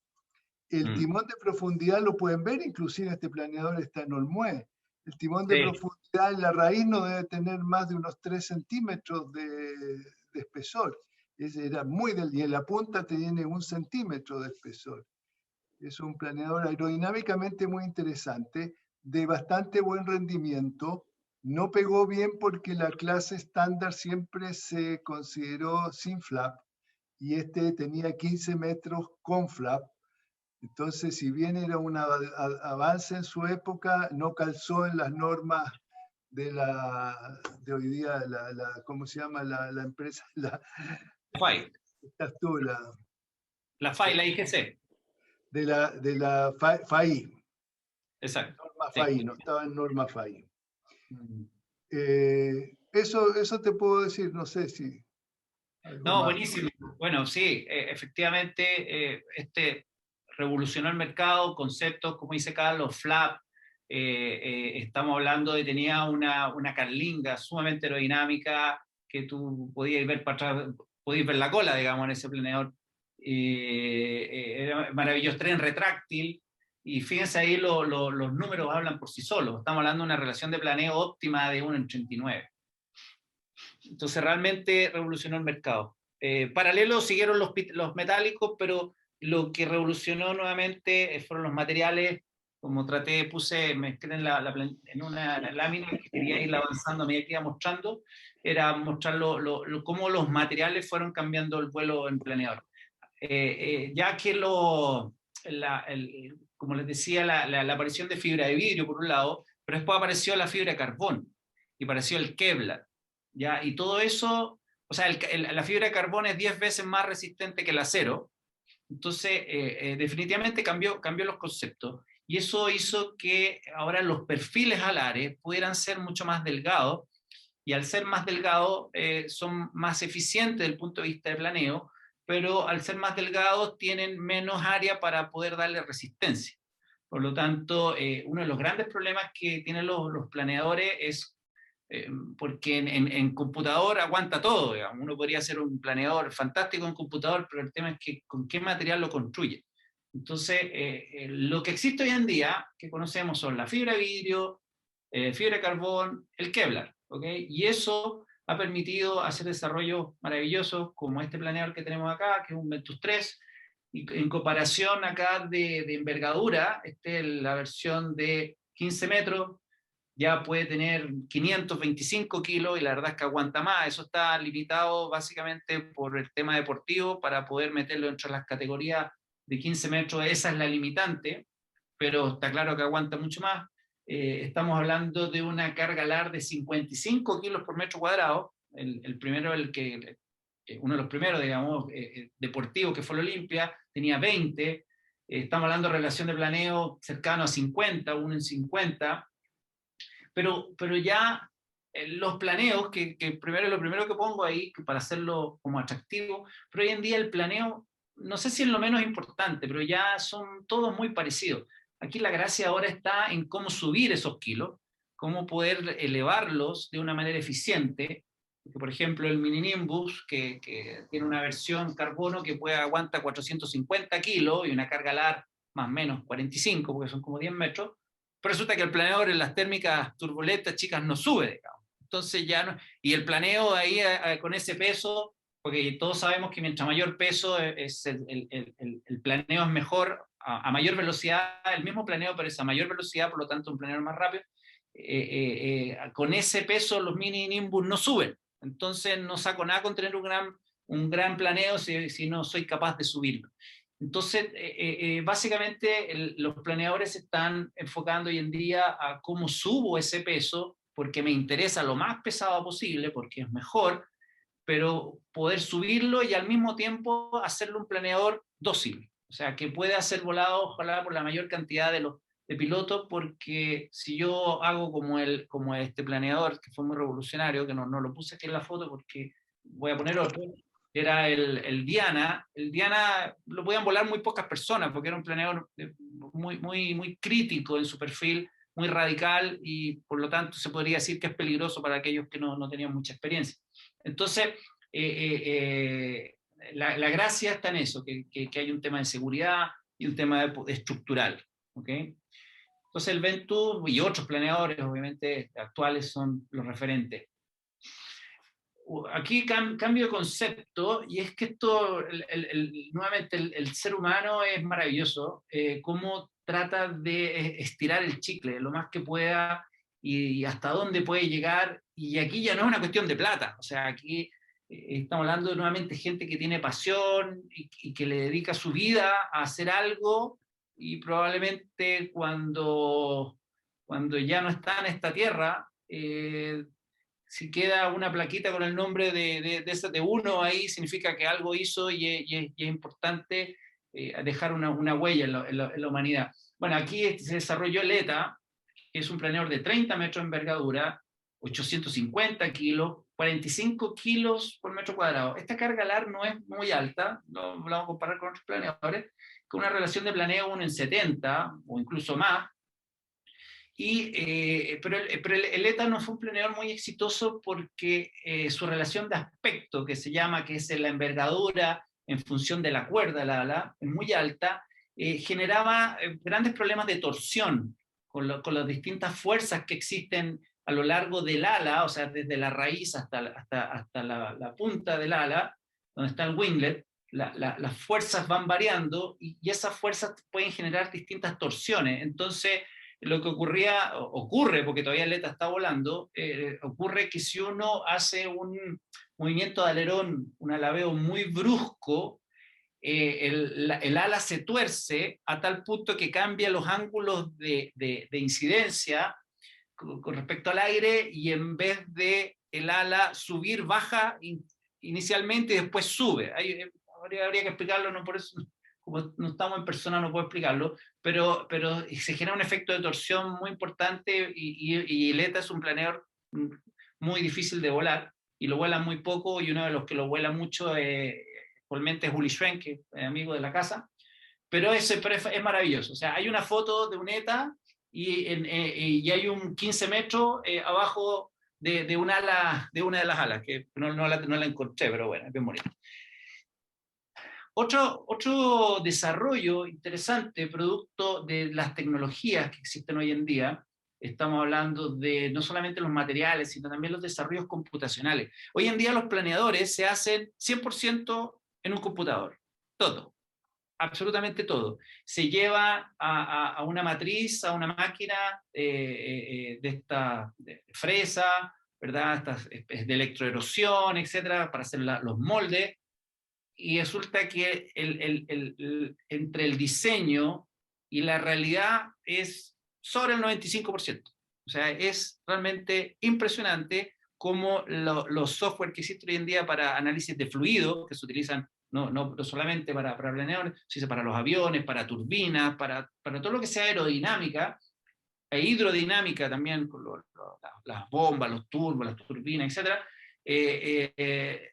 [SPEAKER 5] El timón de profundidad lo pueden ver, inclusive este planeador está en Olmué. El timón de profundidad en la raíz no debe tener más de unos 3 centímetros de espesor. Era y en la punta tiene 1 centímetro de espesor. Es un planeador aerodinámicamente muy interesante, de bastante buen rendimiento. No pegó bien porque la clase estándar siempre se consideró sin flap, y este tenía 15 metros con flap. Entonces, si bien era un avance en su época, no calzó en las normas de hoy día, ¿cómo se llama la empresa?
[SPEAKER 1] FAI.
[SPEAKER 5] Estás tú,
[SPEAKER 1] La FAI, la IGC.
[SPEAKER 5] De la FAI.
[SPEAKER 1] Exacto.
[SPEAKER 5] Norma FAI, no estaba en norma FAI. Eso te puedo decir, no sé si...
[SPEAKER 1] No, buenísimo. Bueno, sí, efectivamente, revolucionó el mercado, conceptos, como dice Carlos, flap. Estamos hablando de tenía una carlinga sumamente aerodinámica que tú podías ver para atrás, podías ver la cola, digamos, en ese planeador. Era maravilloso, tren retráctil, y fíjense ahí los números hablan por sí solos. Estamos hablando de una relación de planeo óptima de 1 en 39. Entonces realmente revolucionó el mercado. Paralelo siguieron los metálicos, pero lo que revolucionó nuevamente fueron los materiales. Como mezclé en una lámina que quería ir avanzando a medida que iba mostrando, era mostrar cómo los materiales fueron cambiando el vuelo en planeador. Ya que como les decía, la aparición de fibra de vidrio por un lado, pero después apareció la fibra de carbón y apareció el Kevlar, ¿ya? Y todo eso, o sea, la fibra de carbón es 10 veces más resistente que el acero. Entonces, definitivamente cambió los conceptos, y eso hizo que ahora los perfiles alares pudieran ser mucho más delgados, y al ser más delgados son más eficientes desde el punto de vista de planeo, pero al ser más delgados tienen menos área para poder darle resistencia. Por lo tanto, uno de los grandes problemas que tienen los planeadores es porque en computador aguanta todo, digamos. Uno podría hacer un planeador fantástico en computador, pero el tema es que con qué material lo construye. Entonces, lo que existe hoy en día, que conocemos, son la fibra de vidrio, fibra de carbón, el Kevlar, ¿okay? Y eso ha permitido hacer desarrollos maravillosos como este planeador que tenemos acá, que es un Ventus 3, y en comparación acá de envergadura, la versión de 15 metros, ya puede tener 525 kilos, y la verdad es que aguanta más. Eso está limitado básicamente por el tema deportivo. Para poder meterlo dentro de las categorías de 15 metros, esa es la limitante, pero está claro que aguanta mucho más. Estamos hablando de una carga alar de 55 kilos por metro cuadrado. El primero, uno de los primeros, digamos, deportivos, que fue el Olimpia, tenía 20. Estamos hablando de relación de planeo cercano a 50, 1 en 50. Pero ya los planeos, que lo primero que pongo ahí para hacerlo como atractivo, pero hoy en día el planeo, no sé si es lo menos importante, pero ya son todos muy parecidos. Aquí la gracia ahora está en cómo subir esos kilos, cómo poder elevarlos de una manera eficiente. Porque, por ejemplo, el Mini Nimbus, que tiene una versión carbono que aguanta 450 kilos y una carga LAR más o menos 45, porque son como 10 metros, pero resulta que el planeador en las térmicas turbulentas chicas no sube, digamos. Entonces ya no, y el planeo ahí con ese peso, porque todos sabemos que mientras mayor peso es el planeo es mejor, a mayor velocidad, el mismo planeo, pero es a mayor velocidad, por lo tanto un planeo más rápido. Con ese peso los Mini Nimbus no suben. Entonces no saco nada con tener un gran planeo si no soy capaz de subirlo. Entonces, básicamente los planeadores se están enfocando hoy en día a cómo subo ese peso, porque me interesa lo más pesado posible, porque es mejor, pero poder subirlo y al mismo tiempo hacerlo un planeador dócil. O sea, que pueda ser volado, ojalá, por la mayor cantidad de pilotos, porque si yo hago como este planeador, que fue muy revolucionario, que no lo puse aquí en la foto porque voy a poner otro, era el Diana. El Diana lo podían volar muy pocas personas, porque era un planeador muy crítico en su perfil, muy radical, y por lo tanto se podría decir que es peligroso para aquellos que no tenían mucha experiencia. Entonces, la gracia está en eso, que hay un tema de seguridad y un tema estructural. ¿Okay? Entonces el Ventus y otros planeadores, obviamente, actuales son los referentes. Aquí cambio de concepto, y es que esto, nuevamente, el ser humano es maravilloso, cómo trata de estirar el chicle lo más que pueda y hasta dónde puede llegar, y aquí ya no es una cuestión de plata, o sea, aquí estamos hablando de nuevamente gente que tiene pasión y que le dedica su vida a hacer algo, y probablemente cuando ya no está en esta tierra, si queda una plaquita con el nombre de uno ahí, significa que algo hizo y es importante dejar una huella en la humanidad. Bueno, aquí se desarrolló el ETA, que es un planeador de 30 metros de envergadura, 850 kilos, 45 kilos por metro cuadrado. Esta carga LAR no es muy alta, no la vamos a comparar con otros planeadores, con una relación de planeo 1 en 70 o incluso más. Pero el ETA no fue un planeador muy exitoso porque su relación de aspecto, que se llama, que es la envergadura en función de la cuerda del ala, es muy alta, generaba grandes problemas de torsión con las distintas fuerzas que existen a lo largo del ala, o sea, desde la raíz hasta la punta del ala, donde está el winglet. Las fuerzas van variando y esas fuerzas pueden generar distintas torsiones. Entonces, lo que ocurre, porque todavía el ETA está volando, ocurre que si uno hace un movimiento de alerón, un alabeo muy brusco, el ala se tuerce a tal punto que cambia los ángulos de incidencia con respecto al aire, y en vez de el ala subir, baja inicialmente y después sube. Habría que explicarlo, no por eso, como no estamos en persona, no puedo explicarlo, pero se genera un efecto de torsión muy importante, y el ETA es un planeador muy difícil de volar, y lo vuela muy poco, y uno de los que lo vuela mucho actualmente es Uli Schwenk, que es amigo de la casa, pero es maravilloso. O sea, hay una foto de un ETA y hay un 15 metros abajo de una de las alas, que no la encontré, pero bueno, es bien bonito. Otro desarrollo interesante, producto de las tecnologías que existen hoy en día, estamos hablando de no solamente los materiales, sino también los desarrollos computacionales. Hoy en día los planeadores se hacen 100% en un computador, todo, absolutamente todo. Se lleva a una matriz, a una máquina de esta fresa, ¿verdad? Estas de electroerosión, etcétera, para hacer los moldes. Y resulta que entre el diseño y la realidad es sobre el 95%. O sea, es realmente impresionante cómo los software que existen hoy en día para análisis de fluido, que se utilizan no solamente para planeadores, sino para los aviones, para turbinas, para todo lo que sea aerodinámica, e hidrodinámica también, con las bombas, los turbos, las turbinas, etc.,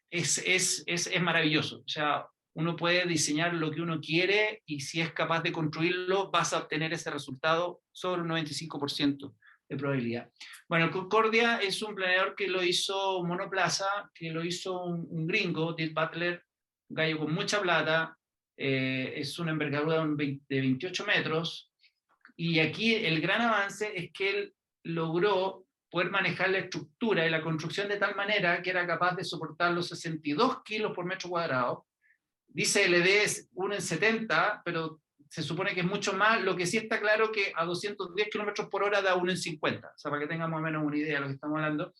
[SPEAKER 1] es maravilloso. O sea, uno puede diseñar lo que uno quiere, y si es capaz de construirlo, vas a obtener ese resultado sobre un 95% probabilidad. Bueno, el Concordia es un planeador que lo hizo Monoplaza, que lo hizo un gringo, Dirk Butler, un gallo con mucha plata, es una envergadura de 28 metros, y aquí el gran avance es que él logró poder manejar la estructura y la construcción de tal manera que era capaz de soportar los 62 kilos por metro cuadrado. Dice LD es 1 en 70, pero se supone que es mucho más. Lo que sí está claro que a 210 kilómetros por hora da 1 en 50, o sea, para que tengamos más o menos una idea de lo que estamos hablando.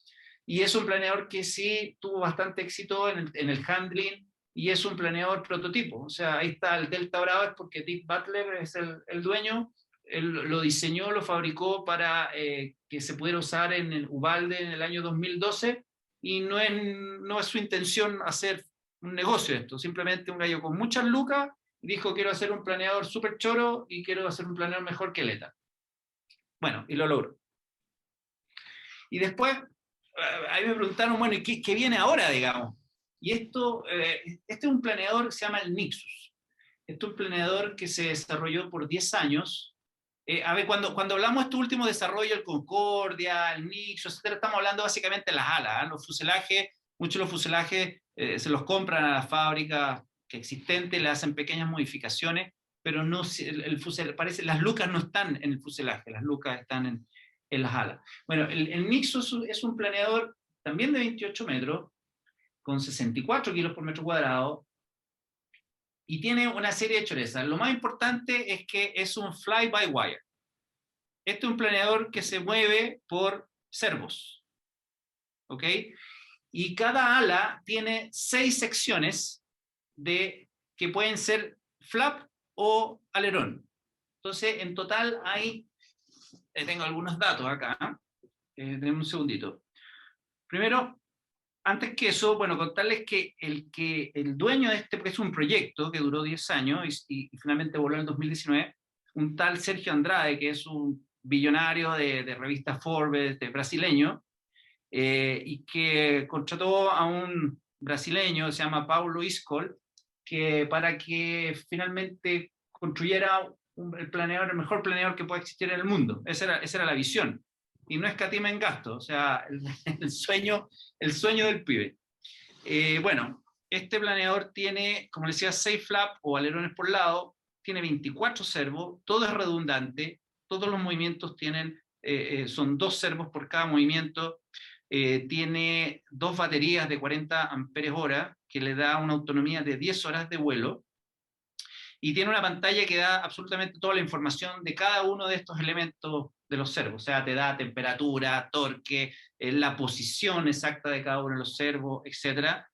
[SPEAKER 1] Y es un planeador que sí tuvo bastante éxito en el handling, y es un planeador prototipo. O sea, ahí está el Delta Bravo, es porque Dick Butler es el dueño, él lo diseñó, lo fabricó para que se pudiera usar en el Uvalde en el año 2012, y no es su intención hacer un negocio esto, simplemente un gallo con muchas lucas dijo: quiero hacer un planeador súper choro y quiero hacer un planeador mejor que el ETA. Bueno, y lo logró. Y después, ahí me preguntaron, bueno, ¿y qué viene ahora, digamos? Y esto, este es un planeador que se llama el Nixus. Este es un planeador que se desarrolló por 10 años. A ver, cuando hablamos de este último desarrollo, el Concordia, el Nixus, etc., estamos hablando básicamente de las alas, ¿eh? Los fuselajes, muchos de los fuselajes se los compran a las fábricas existentes, le hacen pequeñas modificaciones, pero no, parece, las lucas no están en el fuselaje, las lucas están en las alas. Bueno, el Nixus es un planeador también de 28 metros, con 64 kilos por metro cuadrado, y tiene una serie de chorezas. Lo más importante es que es un fly-by-wire. Este es un planeador que se mueve por servos, ¿ok? Y cada ala tiene 6 secciones que pueden ser flap o alerón. Entonces, en total hay, tengo algunos datos acá, denme un segundito. Primero, antes que eso, bueno, contarles que el dueño de este, porque es un proyecto que duró 10 años y finalmente voló en el 2019, un tal Sergio Andrade, que es un billonario de revista Forbes, brasileño, y que contrató a un brasileño que se llama Paulo Iscol, para que finalmente construyera el mejor planeador que pueda existir en el mundo. Esa era la visión. Y no escatima en gasto, o sea, el sueño del pibe. Bueno, este planeador tiene, como les decía, 6 flaps o alerones por lado, tiene 24 servos, todo es redundante, todos los movimientos son 2 servos por cada movimiento, tiene 2 baterías de 40 amperes hora, que le da una autonomía de 10 horas de vuelo, y tiene una pantalla que da absolutamente toda la información de cada uno de estos elementos de los servos, o sea, te da temperatura, torque, la posición exacta de cada uno de los servos, etc.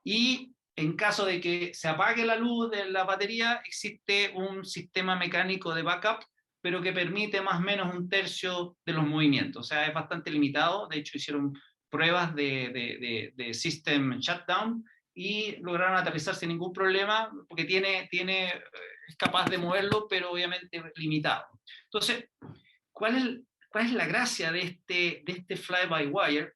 [SPEAKER 1] Y en caso de que se apague la luz de la batería, existe un sistema mecánico de backup, pero que permite más o menos 1/3 de los movimientos, o sea, es bastante limitado. De hecho, hicieron pruebas de system shutdown, y lograron aterrizar sin ningún problema, porque es capaz de moverlo, pero obviamente limitado. Entonces, ¿cuál es la gracia de este fly-by-wire?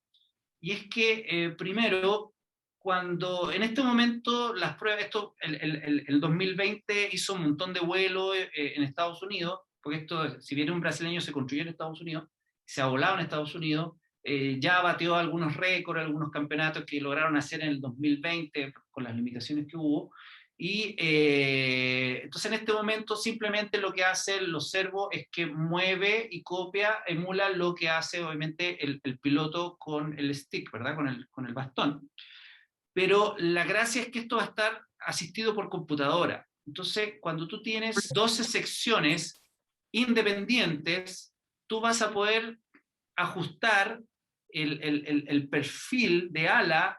[SPEAKER 1] Y es que, primero, cuando en este momento las pruebas, el 2020 hizo un montón de vuelos en Estados Unidos, porque esto, si bien un brasileño se construyó en Estados Unidos, se ha volado en Estados Unidos, ya batió algunos récords, algunos campeonatos que lograron hacer en el 2020 con las limitaciones que hubo, y entonces en este momento simplemente lo que hacen los servos es que mueve y copia, emula lo que hace obviamente el piloto con el stick, ¿verdad? Con el bastón. Pero la gracia es que esto va a estar asistido por computadora. Entonces, cuando tú tienes 12 secciones independientes, tú vas a poder ajustar el perfil de ala.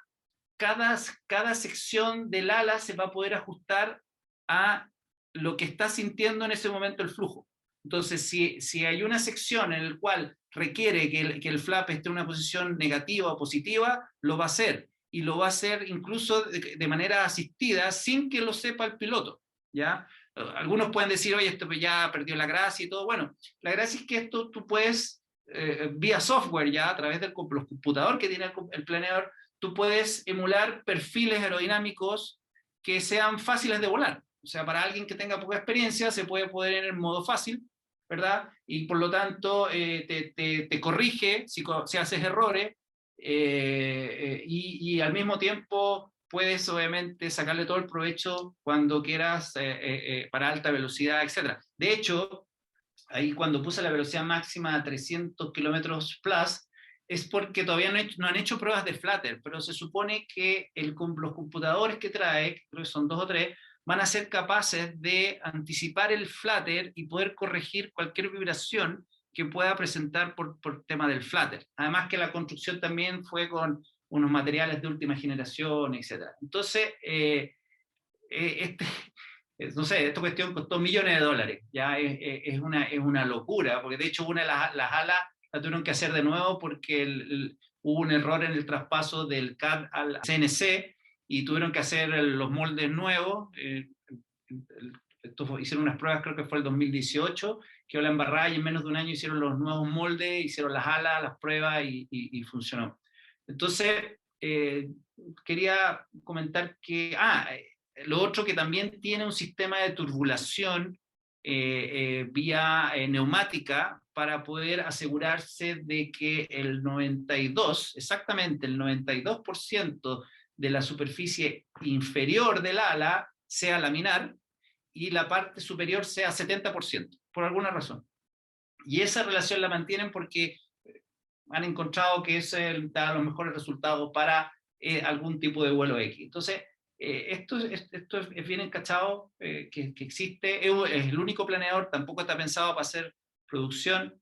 [SPEAKER 1] Cada sección del ala se va a poder ajustar a lo que está sintiendo en ese momento el flujo. Entonces, si hay una sección en la cual requiere que el flap esté en una posición negativa o positiva, lo va a hacer. Y lo va a hacer incluso de manera asistida, sin que lo sepa el piloto, ¿ya? Algunos pueden decir, oye, esto ya perdió la gracia y todo. Bueno, la gracia es que esto tú puedes, vía software, ya a través de los computadores que tiene el planeador, tú puedes emular perfiles aerodinámicos que sean fáciles de volar. O sea, para alguien que tenga poca experiencia, se puede poner en modo fácil, ¿verdad? Y por lo tanto te corrige si haces errores, y al mismo tiempo puedes obviamente sacarle todo el provecho cuando quieras, para alta velocidad, etc. De hecho, ahí cuando puse la velocidad máxima a 300 kilómetros plus, es porque todavía no han hecho pruebas de Flutter, pero se supone que los computadores que trae, creo que son 2 o 3, van a ser capaces de anticipar el Flutter y poder corregir cualquier vibración que pueda presentar por tema del Flutter. Además que la construcción también fue con unos materiales de última generación, etc. Entonces, no sé, esta cuestión costó millones de dólares, ya es una locura, porque de hecho una de las alas la tuvieron que hacer de nuevo porque hubo un error en el traspaso del CAD al CNC y tuvieron que hacer los moldes nuevos. Hicieron unas pruebas, creo que fue el 2018, quedó la embarrada y en menos de un año hicieron los nuevos moldes, hicieron las alas, las pruebas y funcionó. Entonces, quería comentar que, lo otro que también tiene un sistema de turbulación vía neumática para poder asegurarse de que exactamente el 92% de la superficie inferior del ala sea laminar y la parte superior sea 70%, por alguna razón. Y esa relación la mantienen porque han encontrado que da los mejores resultados para algún tipo de vuelo X. Entonces, esto es bien encachado, que existe, es el único planeador, tampoco está pensado para hacer producción,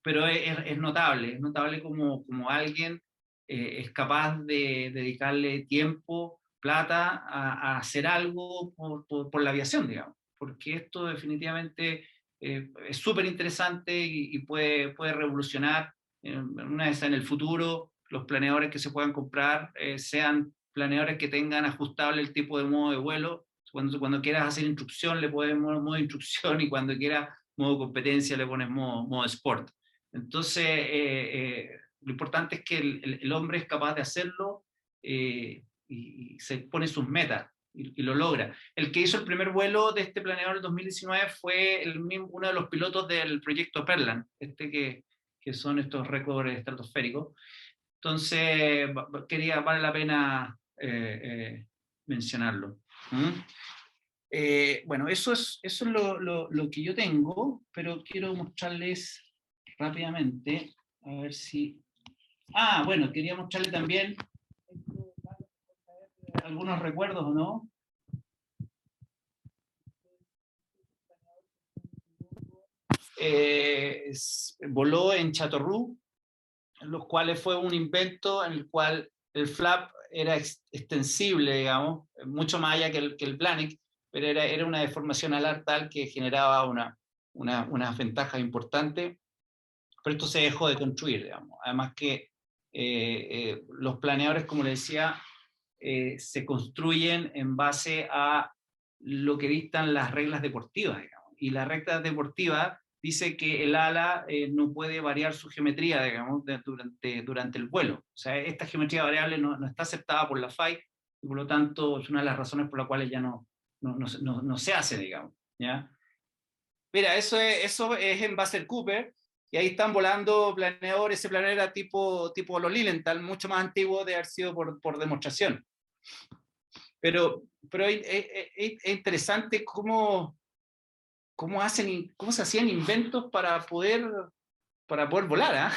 [SPEAKER 1] pero es notable como alguien es capaz de dedicarle tiempo, plata, a hacer algo por la aviación, digamos, porque esto definitivamente es súper interesante y puede revolucionar. Una vez en el futuro, los planeadores que se puedan comprar sean planeadores que tengan ajustable el tipo de modo de vuelo. Cuando quieras hacer instrucción, le pones modo de instrucción, y cuando quieras modo competencia, le pones modo sport. Entonces, lo importante es que el hombre es capaz de hacerlo, y se pone sus metas y lo logra. El que hizo el primer vuelo de este planeador en 2019 fue uno de los pilotos del proyecto Perlan, que son estos récords estratosféricos. Entonces, vale la pena mencionarlo. Bueno, eso es lo que yo tengo, pero quiero mostrarles rápidamente, a ver si... bueno, quería mostrarles también algunos recuerdos, ¿o no? Voló en Châteauroux, los cuales fue un invento en el cual el flap era extensible, digamos, mucho más allá que el Planic, pero era una deformación alar tal que generaba unas ventajas importantes, pero esto se dejó de construir, digamos. Además que los planeadores, como les decía, se construyen en base a lo que dictan las reglas deportivas, digamos. Y las reglas deportivas dice que el ala no puede variar su geometría, digamos, durante el vuelo. O sea, esta geometría variable no está aceptada por la FAI, y por lo tanto es una de las razones por las cuales ya no se hace, digamos, ¿ya? Mira, eso es en Basel Cooper, y ahí están volando planeadores. Ese planeador era tipo los Lilienthal, mucho más antiguo de haber sido por demostración. Pero es interesante cómo se hacían inventos para poder volar,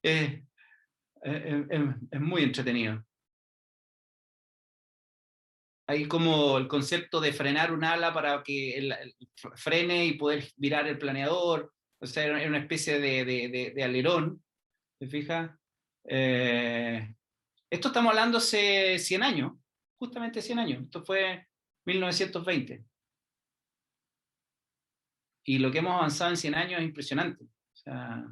[SPEAKER 1] ¿eh? Es muy entretenido. Hay como el concepto de frenar un ala para que frene y poder virar el planeador. O sea, era una especie de alerón, ¿te fijas? Esto estamos hablando hace 100 años, justamente 100 años. Esto fue 1920. Y lo que hemos avanzado en 100 años es impresionante. O sea,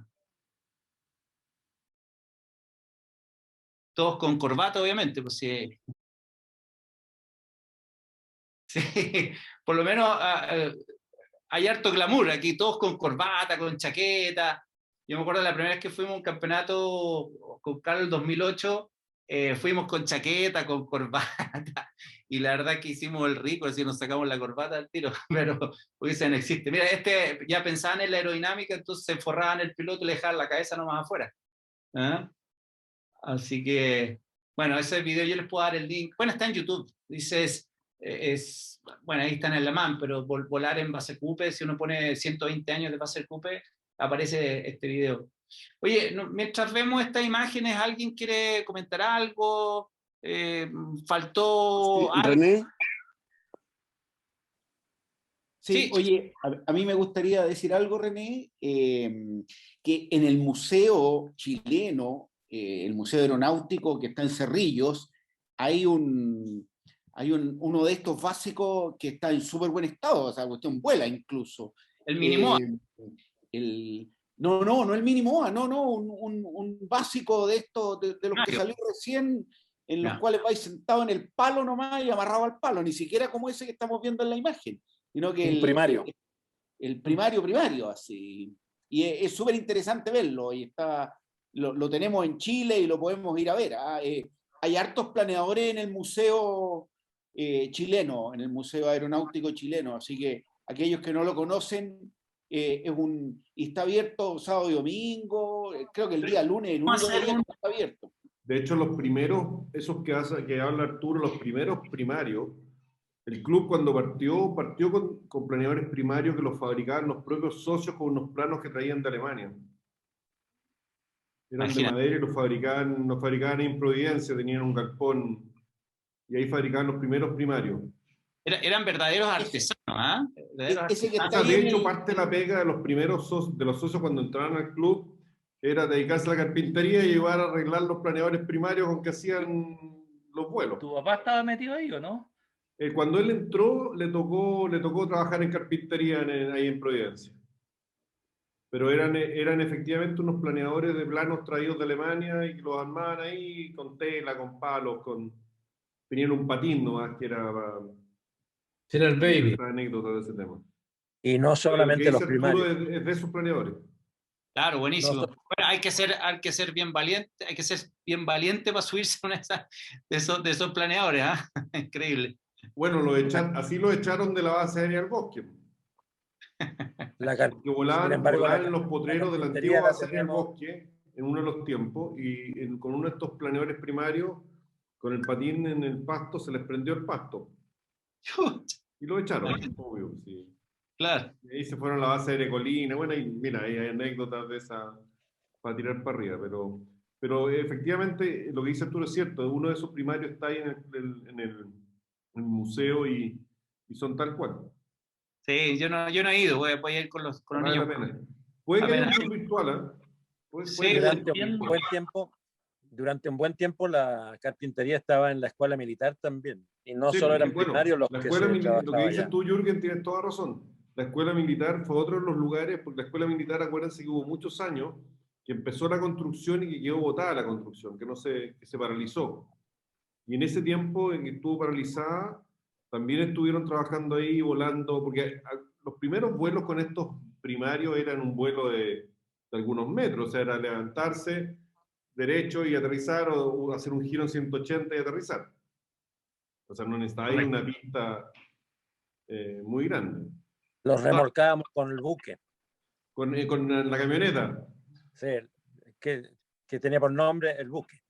[SPEAKER 1] todos con corbata, obviamente, pues sí. Sí, por lo menos hay harto glamour aquí, todos con corbata, con chaqueta. Yo me acuerdo la primera vez que fuimos a un campeonato con Carlos en 2008, fuimos con chaqueta, con corbata, y la verdad que hicimos el rico, así nos sacamos la corbata al tiro, pero no existe. Mira, ya pensaban en la aerodinámica, entonces se forraban el piloto y le dejaban la cabeza nomás afuera. ¿Ah? Así que, bueno, ese video yo les puedo dar el link. Bueno, está en YouTube. Dices, bueno, ahí está en el Le Mans, pero volar en base Coupe, si uno pone 120 años de base Coupe, aparece este video. Oye, mientras vemos estas imágenes, ¿alguien quiere comentar algo? ¿Faltó algo?
[SPEAKER 6] René. Sí,
[SPEAKER 1] Sí.
[SPEAKER 6] oye, a mí me gustaría decir algo, René, que en el museo chileno, el Museo Aeronáutico que está en Cerrillos, hay uno de estos básicos que está en súper buen estado, o sea, la cuestión vuela incluso.
[SPEAKER 1] El Minimoa.
[SPEAKER 6] No el Minimoa, un básico de estos, de los que salió recién, en los cuales vais sentado en el palo nomás y amarrado al palo, ni siquiera como ese que estamos viendo en la imagen, sino que
[SPEAKER 7] el primario.
[SPEAKER 6] El primario, así. Y es súper interesante verlo, y lo tenemos en Chile y lo podemos ir a ver. Hay hartos planeadores en el museo chileno, en el Museo Aeronáutico chileno, así que aquellos que no lo conocen, y está abierto sábado y domingo, creo que el día lunes, el único día que está abierto.
[SPEAKER 8] De hecho, los primeros, esos que habla Arturo, los primeros primarios, el club cuando partió con planeadores primarios que los fabricaban los propios socios con unos planos que traían de Alemania. Eran de madera y los fabricaban en Providencia, tenían un galpón y ahí fabricaban los primeros primarios.
[SPEAKER 1] Eran verdaderos artesanos,
[SPEAKER 8] De hecho, parte de la pega de los primeros socios cuando entraban al club era dedicarse a la carpintería y llevar a arreglar los planeadores primarios con que hacían los vuelos.
[SPEAKER 7] ¿Tu papá estaba metido ahí o no?
[SPEAKER 8] Cuando él entró, le tocó trabajar en carpintería ahí en Providencia. Pero eran efectivamente unos planeadores de planos traídos de Alemania y que los armaban ahí con tela, con palos, tenían un patín nomás que era
[SPEAKER 9] el baby.
[SPEAKER 8] Otra anécdota de ese tema.
[SPEAKER 7] Y no solamente los primarios.
[SPEAKER 8] Es de esos planeadores.
[SPEAKER 1] Claro, buenísimo. Bueno, hay que ser bien valiente, para subirse a de esos planeadores, ¿ah? Increíble.
[SPEAKER 8] Bueno, así lo echaron de la base aérea del Bosque. Porque volaban en los potreros de la antigua base aérea del Bosque en uno de los tiempos y con uno de estos planeadores primarios, con el patín en el pasto, se les prendió el pasto. Y lo echaron, obvio, sí.
[SPEAKER 1] Claro.
[SPEAKER 8] Y ahí se fueron a la base aérea Colina. Bueno, y mira, hay anécdotas de esa para tirar para arriba, pero efectivamente lo que dice Arturo es cierto. Uno de esos primarios está ahí en el museo y son tal cual.
[SPEAKER 1] Sí, yo no he ido, voy a ir con los niños.
[SPEAKER 8] Puede que haya un tour virtual,
[SPEAKER 7] Durante un buen tiempo la carpintería estaba en la escuela militar también. Y no solo eran primarios los que se trabajaban.
[SPEAKER 8] Lo que dices tú, Jürgen, tienes toda razón. La escuela militar fue otro de los lugares, porque la escuela militar, acuérdense que hubo muchos años que empezó la construcción y que quedó botada la construcción, que se paralizó. Y en ese tiempo en que estuvo paralizada, también estuvieron trabajando ahí, volando, porque los primeros vuelos con estos primarios eran un vuelo de algunos metros, o sea, era levantarse derecho y aterrizar, o hacer un giro en 180 y aterrizar. O sea, no necesitaba ahí una pista muy grande.
[SPEAKER 7] Los remolcábamos con el buque.
[SPEAKER 8] Con la camioneta.
[SPEAKER 7] Sí, que tenía por nombre el buque.